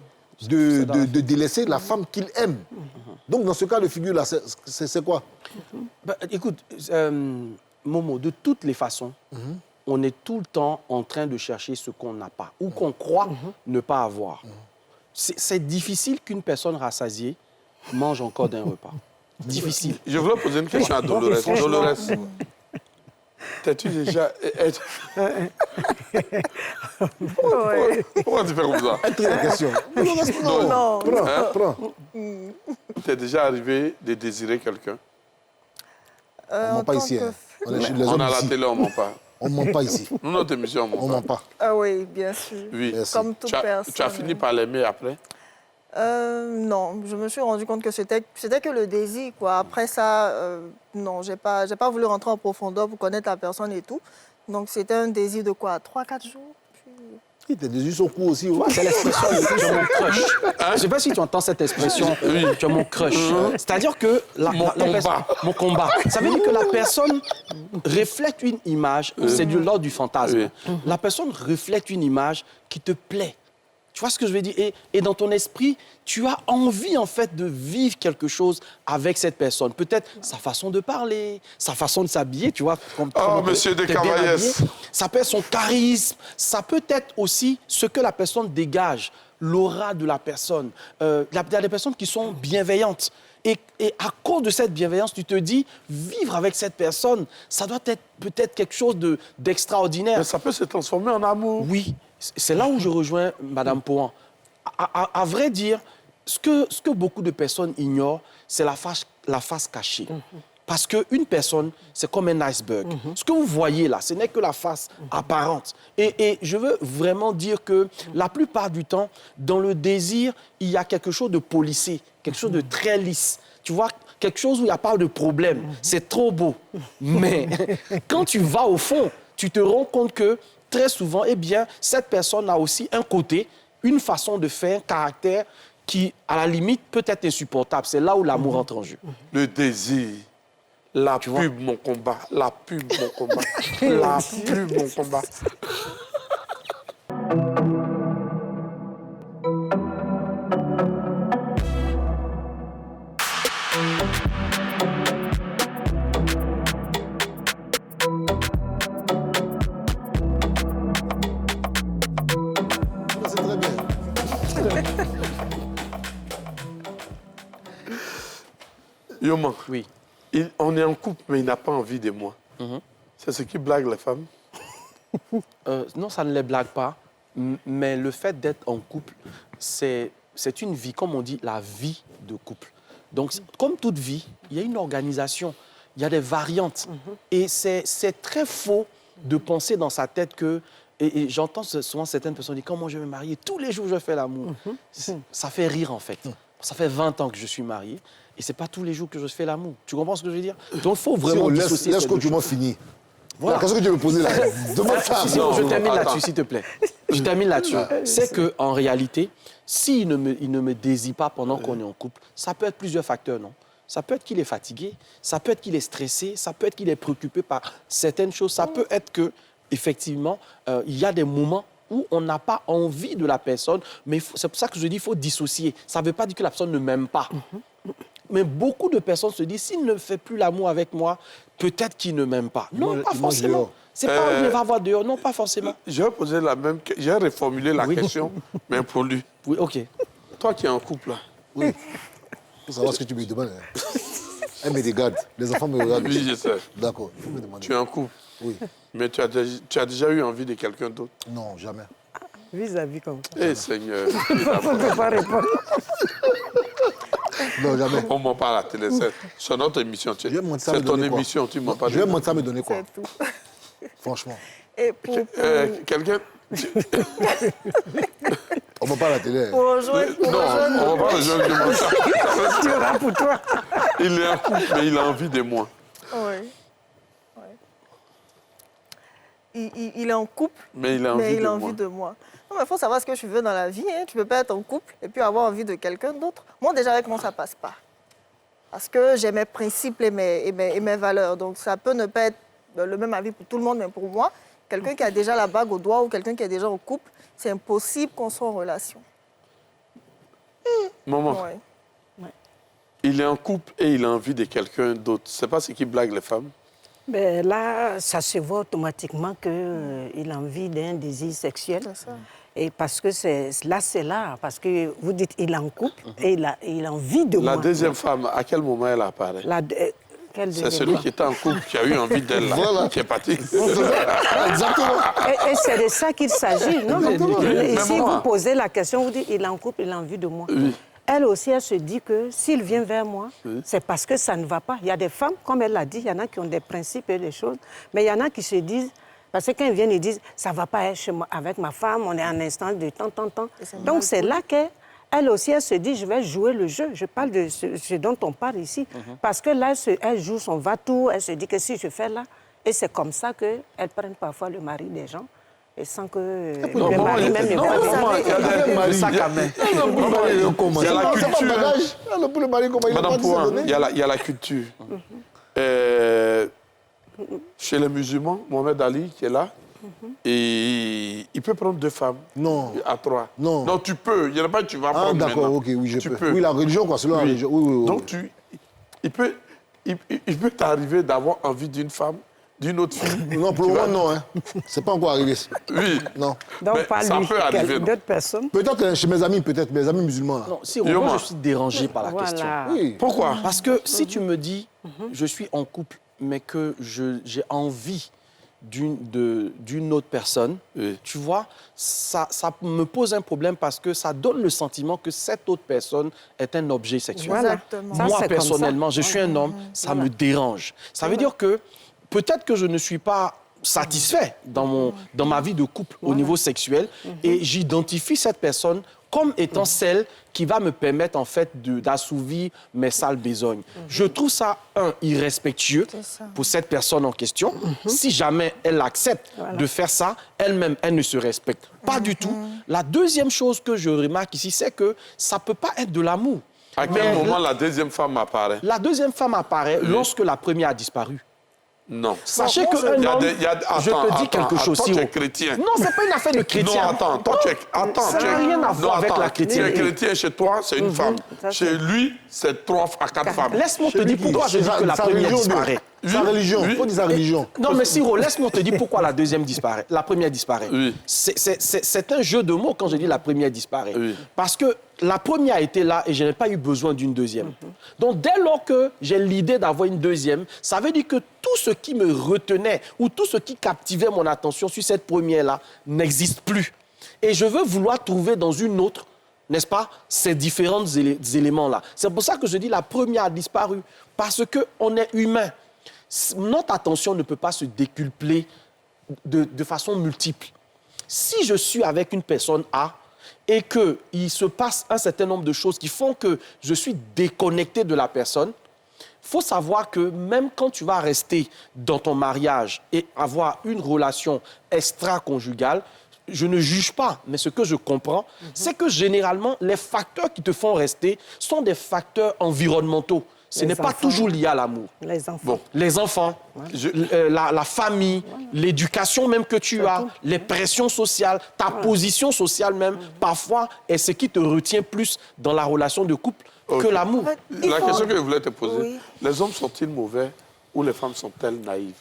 de délaisser la femme qu'il aime. Donc, dans ce cas de figure-là, c'est quoi? Écoute, Momo, de toutes les façons, on est tout le temps en train de chercher ce qu'on n'a pas ou qu'on croit ne pas avoir. C'est difficile qu'une personne rassasiée mange encore d'un repas. Difficile. Je voulais poser une question à Dolores. Dolores, t'as-tu déjà... Pourquoi tu fais comme ça? La question. Non. Prends. T'es déjà arrivé de désirer quelqu'un? On ne ment pas ici. On a la télé, on ne ment pas. On ne ment pas ici. Nous, notre émission, on ne ment pas. Ah oui, bien sûr. Oui. Comme toute personne. Tu as fini par l'aimer après? Non, je me suis rendu compte que c'était que le désir, quoi. Après ça, non, j'ai pas voulu rentrer en profondeur pour connaître la personne et tout. Donc, c'était un désir de quoi? 3-4 jours? Tes désirs sont courts aussi. Ouais, c'est l'expression « tu es mon crush ». Je ne sais pas si tu entends cette expression « tu es mon crush ». C'est-à-dire que mon combat. Ça veut dire que la personne reflète une image, c'est de l'ordre du fantasme. La personne reflète une image qui te plaît. Tu vois ce que je veux dire? Et dans ton esprit, tu as envie, en fait, de vivre quelque chose avec cette personne. Peut-être sa façon de parler, sa façon de s'habiller, tu vois. Monsieur de Cavaillès. Ça peut être son charisme. Ça peut être aussi ce que la personne dégage, l'aura de la personne. Il y a des personnes qui sont bienveillantes. Et à cause de cette bienveillance, tu te dis, vivre avec cette personne, ça doit être peut-être quelque chose d'extraordinaire. Mais ça peut se transformer en amour. Oui. C'est là où je rejoins Mme Pouan. À vrai dire, ce que beaucoup de personnes ignorent, c'est la face cachée. Parce qu'une personne, c'est comme un iceberg. Ce que vous voyez là, ce n'est que la face apparente. Et je veux vraiment dire que la plupart du temps, dans le désir, il y a quelque chose de polissé, quelque chose de très lisse. Tu vois, quelque chose où il n'y a pas de problème. C'est trop beau. Mais quand tu vas au fond, tu te rends compte que très souvent, eh bien, cette personne a aussi un côté, une façon de faire, un caractère qui, à la limite, peut être insupportable. C'est là où l'amour entre en jeu. Le désir, la pub, mon combat. La pub, mon combat. La pub, mon combat. C'est très bien. Yoma, Oui. On est en couple, mais il n'a pas envie de moi. C'est ce qui blague les femmes. Non, ça ne les blague pas. Mais le fait d'être en couple, c'est une vie, comme on dit, la vie de couple. Donc, comme toute vie, il y a une organisation, il y a des variantes. Et c'est très faux de penser dans sa tête que... Et j'entends souvent certaines personnes dire, comment je vais me marier? Tous les jours, je fais l'amour. Ça fait rire, en fait. Ça fait 20 ans que je suis marié. Et ce n'est pas tous les jours que je fais l'amour. Tu comprends ce que je veux dire? Donc, il faut vraiment dissocier. Laisse que tu m'as fini. Voilà. La question que tu veux poser là. Demande ça. Je termine là-dessus, s'il te plaît. Je termine là-dessus. C'est qu'en réalité, s'il ne me désire pas pendant qu'on est en couple, ça peut être plusieurs facteurs, non? Ça peut être qu'il est fatigué, ça peut être qu'il est stressé, ça peut être qu'il est préoccupé par certaines choses, ça peut être que, effectivement, il y a des moments où on n'a pas envie de la personne, mais c'est pour ça que je dis qu'il faut dissocier. Ça ne veut pas dire que la personne ne m'aime pas. Mais beaucoup de personnes se disent, s'il ne fait plus l'amour avec moi, peut-être qu'il ne m'aime pas. Non, pas forcément. C'est pas où il va voir dehors. Non, pas forcément. Je vais poser la même... J'ai reformulé la question, mais pour lui. Oui, OK. Toi qui es en couple, là. Oui. Faut savoir ce que tu me demandes. Hein. Elle me regarde. Les enfants me regardent. Oui, je sais. D'accord. Il faut me demander. Tu es en couple. Oui. Mais tu as déjà eu envie de quelqu'un d'autre? Non, jamais. Vis-à-vis comme ça. Eh, Seigneur. Il ne faut pas répondre. Non, jamais. On m'en parle à la télé. C'est notre émission. C'est ton émission, tu m'en parles. Je vais mentir à me donner quoi? C'est tout. Franchement. Et pour... Quelqu'un... On m'en parle à la télé. Pour rejoindre... Non, on va pas rejoindre ça. Tu auras pour toi. Il est en couple, mais il a envie de moi. Oui. Il est en couple, mais il a envie de moi. Non, mais il faut savoir ce que tu veux dans la vie. Hein. Tu ne peux pas être en couple et puis avoir envie de quelqu'un d'autre. Moi, déjà, avec moi, ça ne passe pas. Parce que j'ai mes principes et mes valeurs. Donc, ça peut ne pas être le même avis pour tout le monde, mais pour moi, quelqu'un qui a déjà la bague au doigt ou quelqu'un qui est déjà en couple, c'est impossible qu'on soit en relation. Maman, il est en couple et il a envie de quelqu'un d'autre. C'est pas ce qui blague les femmes? Mais là, ça se voit automatiquement qu'il a envie d'un désir sexuel. C'est ça. Et parce que c'est là. Parce que vous dites il est en couple et il a envie de moi. La deuxième femme, à quel moment elle apparaît? C'est celui qui était en couple, qui a eu envie d'elle, voilà. Qui est parti. Exactement. Et c'est de ça qu'il s'agit. Non, mais si vous posez la question, vous dites il est en couple, il a envie de moi. Oui. Elle aussi, elle se dit que s'il vient vers moi, c'est parce que ça ne va pas. Il y a des femmes, comme elle l'a dit, il y en a qui ont des principes et des choses, mais il y en a qui se disent, parce que quand ils viennent, ils disent, ça ne va pas être avec ma femme, on est en instance de temps. Donc c'est là qu'elle aussi, elle se dit, je vais jouer le jeu. Je parle de ce dont on parle ici. Parce que là, elle joue son va-tout, elle se dit que si je fais là, et c'est comme ça qu'elle prennent parfois le mari des gens. Et sans que le mari même ne voit. Il y a sac à main. Il y a la culture. Madame Pouin, il y a la culture. Chez les musulmans, Mohamed Ali qui est là, et il peut prendre 2 femmes. Non. À 3. Non. Non, tu peux. Il n'y en a pas que tu vas prendre. Ah, d'accord, ok, oui, je peux. Oui, la religion, quoi, selon la religion. Oui. Donc, il peut t'arriver d'avoir envie d'une femme, d'une autre fille. Non, pour le moment, non. Hein. C'est pas encore arrivé. Oui. Non. Donc, pas ça lui, peut arriver. D'autres personnes. Peut-être chez mes amis, mes amis musulmans. Là. Non, si moi, je suis dérangé par la question. Oui. Pourquoi? Parce que si tu me dis, je suis en couple, mais que j'ai envie d'une autre personne, tu vois, ça me pose un problème parce que ça donne le sentiment que cette autre personne est un objet sexuel. Exactement. Moi, personnellement, je suis un homme, ça me dérange. Ça veut dire que peut-être que je ne suis pas satisfait dans ma vie de couple au niveau sexuel et j'identifie cette personne comme étant celle qui va me permettre, en fait, d'assouvir mes sales besognes. Je trouve ça, irrespectueux pour cette personne en question. Si jamais elle accepte de faire ça, elle-même, elle ne se respecte pas du tout. La deuxième chose que je remarque ici, c'est que ça ne peut pas être de l'amour. À quel moment la deuxième femme apparaît? La deuxième femme apparaît lorsque la première a disparu. Non. Sachez qu'un homme, je te dis quelque chose, Toi, tu es chrétien. Non, c'est pas une affaire de chrétien. Non, attends, toi, tu es... Ça n'a rien à voir avec la chrétienté. Tu es chrétien, chez toi, c'est une femme. Chez lui, c'est 3 à 4 femmes. Laisse-moi te dire pourquoi je dis que la première disparaît. Sa religion, il faut dire sa religion. Non, mais Siro, laisse-moi te dire pourquoi la deuxième disparaît. La première disparaît. C'est un jeu de mots quand je dis la première disparaît. Parce que la première était là et je n'ai pas eu besoin d'une deuxième. Donc, dès lors que j'ai l'idée d'avoir une deuxième, ça veut dire que tout ce qui me retenait ou tout ce qui captivait mon attention sur cette première-là n'existe plus. Et je veux vouloir trouver dans une autre, n'est-ce pas, ces différents éléments-là. C'est pour ça que je dis la première a disparu. Parce qu'on est humain. Notre attention ne peut pas se décupler de façon multiple. Si je suis avec une personne A et qu'il se passe un certain nombre de choses qui font que je suis déconnecté de la personne, il faut savoir que même quand tu vas rester dans ton mariage et avoir une relation extra-conjugale, je ne juge pas, mais ce que je comprends, c'est que généralement, les facteurs qui te font rester sont des facteurs environnementaux. Ce n'est pas toujours lié à l'amour. Les enfants. Bon, les enfants, la famille, l'éducation même que tu as, les pressions sociales, ta position sociale même, parfois, est ce qui te retient plus dans la relation de couple que l'amour. La question que je voulais te poser, les hommes sont-ils mauvais ou les femmes sont-elles naïves?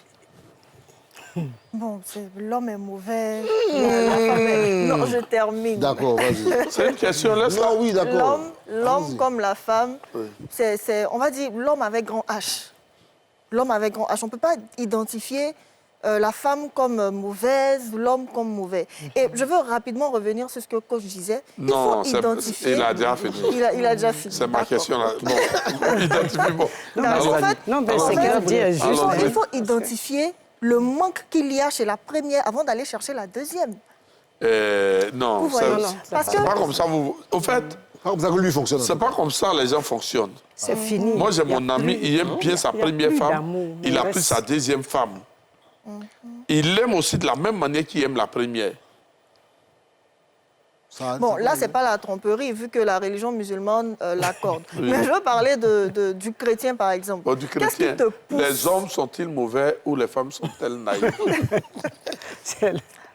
Bon, l'homme est mauvais, la femme est... Non, je termine. D'accord, vas-y. C'est une question, laisse-la. Non, oui, d'accord. L'homme comme la femme, c'est, on va dire, l'homme avec grand H. L'homme avec grand H. On ne peut pas identifier la femme comme mauvaise, l'homme comme mauvais. Et je veux rapidement revenir sur ce que coach disait. Non, il faut identifier... il a déjà fini. Il a déjà fini. C'est ma question là. Bon, identifie, bon. Il faut identifier le manque qu'il y a chez la première avant d'aller chercher la deuxième. Non, c'est pas comme ça. Au fait, pas comme ça que lui fonctionne. C'est pas comme ça les gens fonctionnent. C'est fini. Moi, j'ai mon ami, il aime bien sa première femme. Il a pris sa deuxième femme. Il l'aime aussi de la même manière qu'il aime la première. Bon, là, ce n'est pas la tromperie, vu que la religion musulmane l'accorde. Mais je veux parler du chrétien, par exemple. Bon, du chrétien, les hommes sont-ils mauvais ou les femmes sont-elles naïves?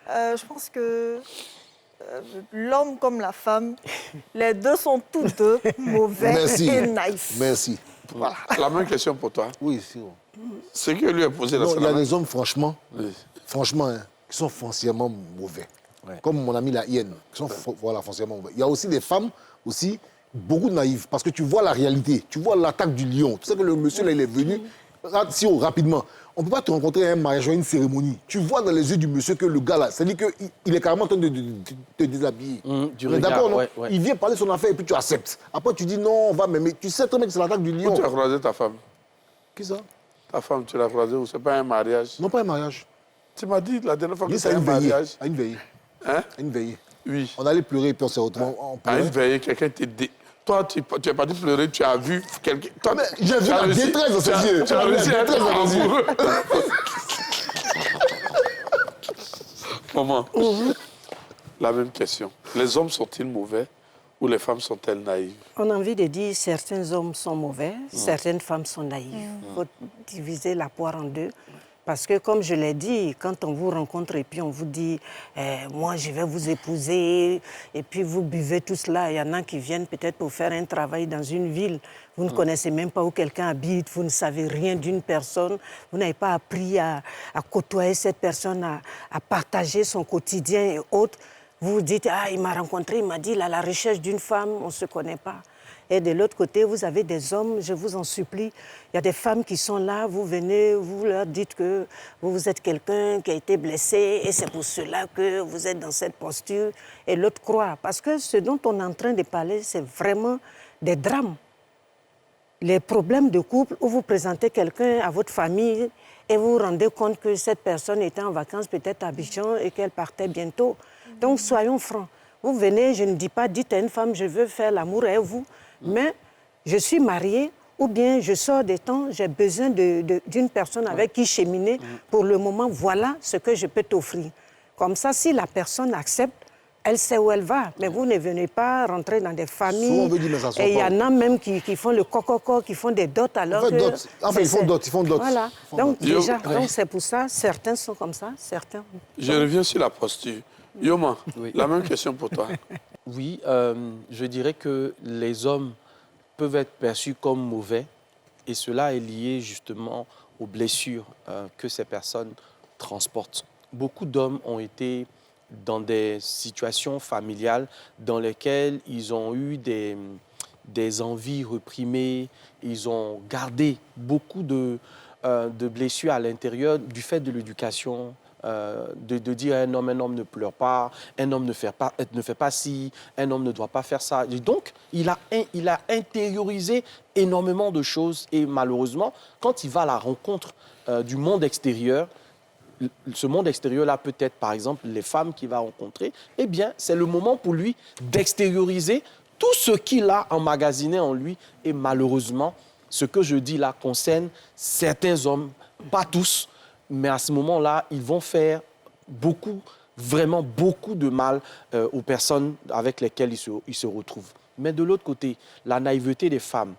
Je pense que l'homme comme la femme, les deux sont tous deux mauvais et naïfs. Merci. Voilà. La même question pour toi. Oui, c'est bon. Ce que lui a posé la il y a des hommes, franchement, qui sont foncièrement mauvais. Ouais. Comme mon ami la hyène, qui sont foncièrement mauvais. Il y a aussi des femmes, beaucoup naïves, parce que tu vois la réalité, tu vois l'attaque du lion. Tu sais que le monsieur, là, il est venu, rapidement. On ne peut pas te rencontrer à un mariage ou à une cérémonie. Tu vois dans les yeux du monsieur que le gars, là, c'est-à-dire qu'il est carrément en train de te déshabiller. D'accord, non? Ouais. Il vient parler son affaire et puis tu acceptes. Après, tu dis non, on va m'aimer. Tu sais très bien que c'est l'attaque du lion. Où tu as croisé ta femme? Qui ça? Ta femme, tu l'as croisée ou c'est pas un mariage? Non, pas un mariage. Tu m'as dit la dernière fois que c'était un mariage. À une veillée. Hein? À une veillée. Oui. On allait pleurer et puis on s'est retrouvés. À une veillée, quelqu'un t'a dit... Toi, tu n'es pas dit pleurer, tu as vu quelqu'un... J'ai vu la détresse dans ses yeux. Tu as réussi à être amoureux. Maman, la même question. Les hommes sont-ils mauvais ou les femmes sont-elles naïves? On a envie de dire certains hommes sont mauvais, certaines femmes sont naïves. Il faut diviser la poire en deux. Parce que, comme je l'ai dit, quand on vous rencontre et puis on vous dit moi, je vais vous épouser, et puis vous buvez tout cela, il y en a qui viennent peut-être pour faire un travail dans une ville. Vous ne connaissez même pas où quelqu'un habite, vous ne savez rien d'une personne, vous n'avez pas appris à côtoyer cette personne, à partager son quotidien et autres. Vous vous dites, il m'a rencontré, il m'a dit, il est à la recherche d'une femme, on ne se connaît pas. Et de l'autre côté, vous avez des hommes, je vous en supplie. Il y a des femmes qui sont là, vous venez, vous leur dites que vous êtes quelqu'un qui a été blessé et c'est pour cela que vous êtes dans cette posture. Et l'autre croit. Parce que ce dont on est en train de parler, c'est vraiment des drames. Les problèmes de couple où vous présentez quelqu'un à votre famille et vous vous rendez compte que cette personne était en vacances peut-être à Abidjan et qu'elle partait bientôt. Donc soyons francs. Vous venez, je ne dis pas, dites à une femme, je veux faire l'amour avec vous, mais je suis mariée ou bien je sors des temps, j'ai besoin d'une personne avec qui cheminer. Pour le moment, voilà ce que je peux t'offrir. Comme ça, si la personne accepte, elle sait où elle va, mais vous ne venez pas rentrer dans des familles. Et il y en a même qui font le coco, qui font des dots alors que... Enfin, ils font dots. Voilà. Donc déjà, c'est pour ça, certains sont comme ça, certains... Je reviens sur la posture. Yoma, la même question pour toi. Oui, je dirais que les hommes peuvent être perçus comme mauvais et cela est lié justement aux blessures que ces personnes transportent. Beaucoup d'hommes ont été dans des situations familiales dans lesquelles ils ont eu des envies reprimées, ils ont gardé beaucoup de blessures à l'intérieur du fait de l'éducation, de dire un homme ne pleure pas, un homme ne fait pas ci, un homme ne doit pas faire ça. Et donc, il a intériorisé énormément de choses et malheureusement, quand il va à la rencontre du monde extérieur, ce monde extérieur-là peut être, par exemple, les femmes qu'il va rencontrer, eh bien, c'est le moment pour lui d'extérioriser tout ce qu'il a emmagasiné en lui. Et malheureusement, ce que je dis là concerne certains hommes, pas tous, mais à ce moment-là, ils vont faire vraiment beaucoup de mal aux personnes avec lesquelles ils se retrouvent. Mais de l'autre côté, la naïveté des femmes,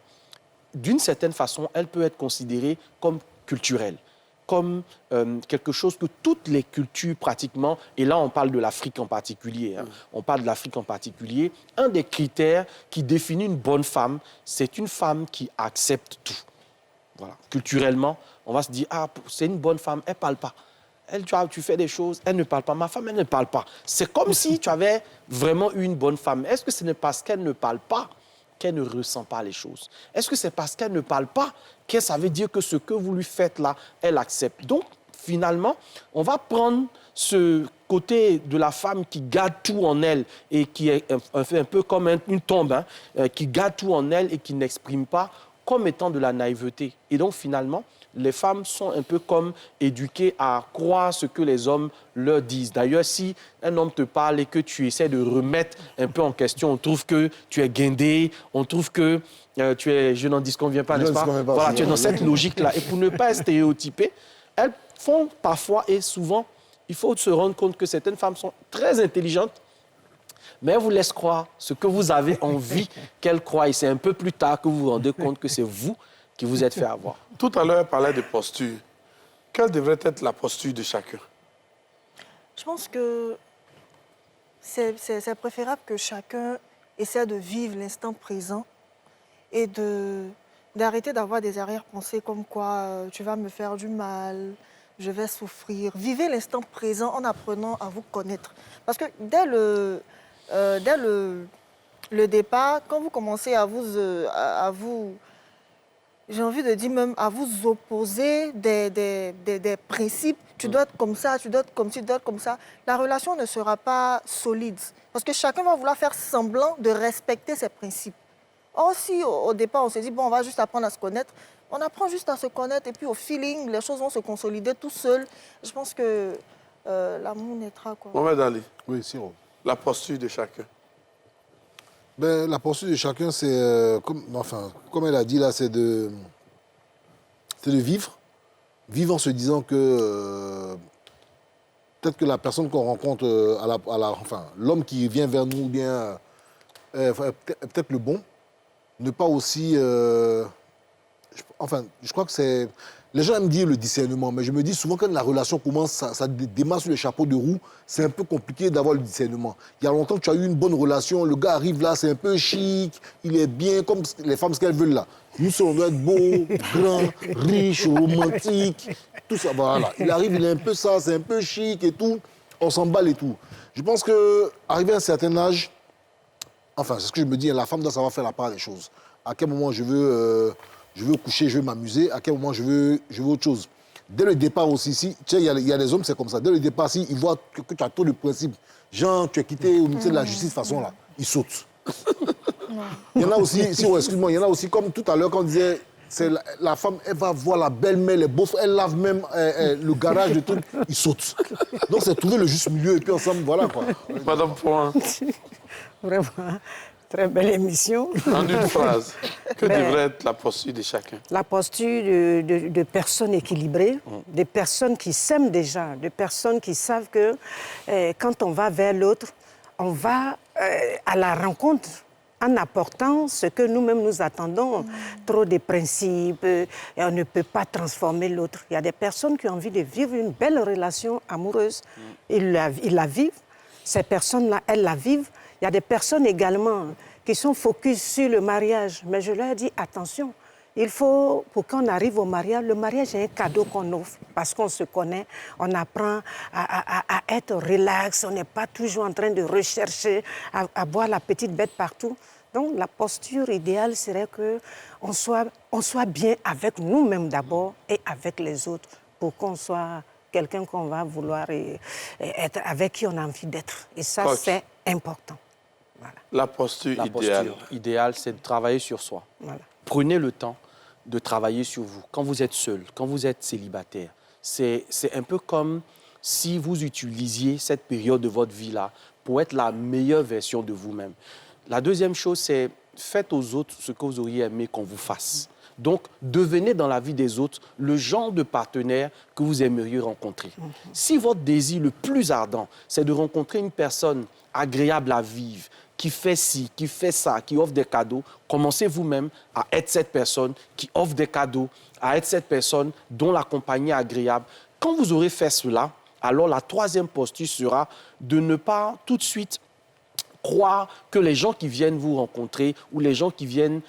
d'une certaine façon, elle peut être considérée comme culturelle, comme quelque chose que toutes les cultures pratiquement, et là on parle de l'Afrique en particulier, on parle de l'Afrique en particulier, un des critères qui définit une bonne femme, c'est une femme qui accepte tout. Voilà. Culturellement, on va se dire, ah, c'est une bonne femme, elle ne parle pas. Elle, tu fais des choses, elle ne parle pas. Ma femme, elle ne parle pas. C'est comme si tu avais vraiment eu une bonne femme. Est-ce que ce n'est parce qu'elle ne parle pas qu'elle ne ressent pas les choses? Est-ce que c'est parce qu'elle ne parle pas que ça veut dire que ce que vous lui faites là, elle accepte? Donc, finalement, on va prendre ce côté de la femme qui garde tout en elle et qui est un peu comme une tombe, qui garde tout en elle et qui n'exprime pas comme étant de la naïveté. Et donc, finalement, les femmes sont un peu comme éduquées à croire ce que les hommes leur disent. D'ailleurs, si un homme te parle et que tu essaies de remettre un peu en question, on trouve que tu es guindé, on trouve que tu es, je n'en disconviens pas, n'est-ce pas? Voilà, tu es dans cette logique-là. Et pour ne pas être stéréotypées, elles font parfois et souvent, il faut se rendre compte que certaines femmes sont très intelligentes, mais elles vous laissent croire ce que vous avez envie qu'elles croient. Et c'est un peu plus tard que vous vous rendez compte que c'est vous qui vous êtes fait avoir. Tout à l'heure, elle parlait de posture. Quelle devrait être la posture de chacun? Je pense que c'est préférable que chacun essaie de vivre l'instant présent et d'arrêter d'avoir des arrière-pensées comme quoi tu vas me faire du mal, je vais souffrir. Vivez l'instant présent en apprenant à vous connaître. Parce que dès le départ, quand vous commencez à vous j'ai envie de dire même à vous opposer des principes, tu dois être comme ça, tu dois être comme ci, tu dois être comme ça, la relation ne sera pas solide. Parce que chacun va vouloir faire semblant de respecter ses principes. Or, si au départ on se dit, bon, on va juste apprendre à se connaître, on apprend juste à se connaître et puis au feeling, les choses vont se consolider tout seul. Je pense que l'amour naîtra, quoi. Mohamed Ali. Oui, Siro. La posture de chacun. Ben, la posture de chacun, c'est, comme elle a dit là, c'est de vivre. Vivre en se disant que peut-être que la personne qu'on rencontre, l'homme qui vient vers nous, bien, peut-être le bon, ne pas aussi... je crois que c'est... Les gens aiment dire le discernement, mais je me dis souvent quand la relation commence, ça démarre sur le chapeau de roue, c'est un peu compliqué d'avoir le discernement. Il y a longtemps que tu as eu une bonne relation, le gars arrive là, c'est un peu chic, il est bien, comme les femmes, ce qu'elles veulent là. Nous, on doit être beau, grand, riche, romantique, tout ça, voilà. Il arrive, il est un peu ça, c'est un peu chic et tout, on s'emballe et tout. Je pense qu'arrivé à un certain âge, Enfin, c'est ce que je me dis, la femme doit savoir faire la part des choses. À quel moment je veux coucher, je veux m'amuser, à quel moment je veux autre chose. Dès le départ aussi, tu sais, il y a des hommes, c'est comme ça. Dès le départ, si ils voient que tu as trop de principes, genre, tu es quitté au ministère de la Justice de façon là, ils sautent. Il y en a aussi, excuse-moi, il y en a aussi, comme tout à l'heure, quand on disait, c'est la femme, elle va voir la belle-mère, les beaufs, elle lave même le garage, le truc, ils sautent. Donc c'est trouver le juste milieu et puis ensemble, voilà quoi. Madame Point. Vraiment, très belle émission. En une phrase, que devrait être la posture de chacun? La posture de personnes équilibrées, des personnes qui s'aiment déjà, de personnes qui savent que quand on va vers l'autre, on va à la rencontre en apportant ce que nous-mêmes nous attendons. Trop de principes, et on ne peut pas transformer l'autre. Il y a des personnes qui ont envie de vivre une belle relation amoureuse. Ils la vivent. Ces personnes-là, elles la vivent. Il y a des personnes également qui sont focus sur le mariage. Mais je leur dis, attention, il faut, pour qu'on arrive au mariage, le mariage est un cadeau qu'on offre parce qu'on se connaît, on apprend à être relax, on n'est pas toujours en train de rechercher, à voir la petite bête partout. Donc la posture idéale serait qu'on soit bien avec nous-mêmes d'abord et avec les autres pour qu'on soit quelqu'un qu'on va vouloir être, avec qui on a envie d'être. Et ça, c'est important. Voilà. La posture idéale, c'est de travailler sur soi. Voilà. Prenez le temps de travailler sur vous. Quand vous êtes seul, quand vous êtes célibataire, c'est un peu comme si vous utilisiez cette période de votre vie-là pour être la meilleure version de vous-même. La deuxième chose, c'est faites aux autres ce que vous auriez aimé qu'on vous fasse. Donc, devenez dans la vie des autres le genre de partenaire que vous aimeriez rencontrer. Si votre désir le plus ardent, c'est de rencontrer une personne agréable à vivre, qui fait ci, qui fait ça, qui offre des cadeaux, commencez vous-même à être cette personne qui offre des cadeaux, à être cette personne dont la compagnie est agréable. Quand vous aurez fait cela, alors la troisième posture sera de ne pas tout de suite croire que les gens qui viennent vous rencontrer ou les gens qui viennent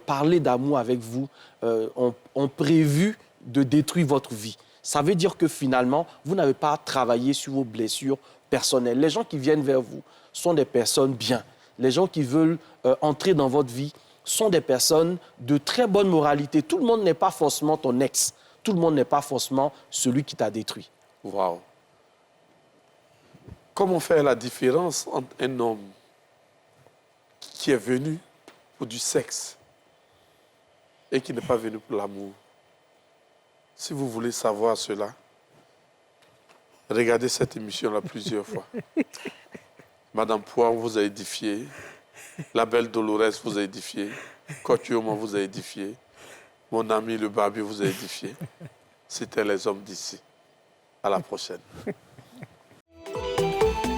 parler d'amour avec vous ont prévu de détruire votre vie. Ça veut dire que finalement, vous n'avez pas travaillé sur vos blessures personnelles. Les gens qui viennent vers vous sont des personnes bien. Les gens qui veulent entrer dans votre vie sont des personnes de très bonne moralité. Tout le monde n'est pas forcément ton ex. Tout le monde n'est pas forcément celui qui t'a détruit. Waouh. Comment faire la différence entre un homme qui est venu pour du sexe et qui n'est pas venu pour l'amour? Si vous voulez savoir cela, regardez cette émission-là plusieurs fois. Madame Poire vous a édifié, la belle Dolores vous a édifié, Coach Yoma vous a édifié, mon ami le Barbier vous a édifié. C'était les hommes d'ici. À la prochaine.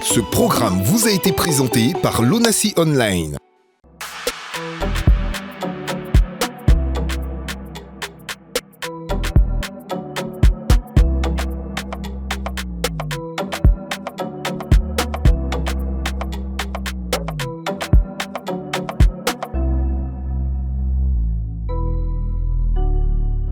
Ce programme vous a été présenté par l'ONACI Online.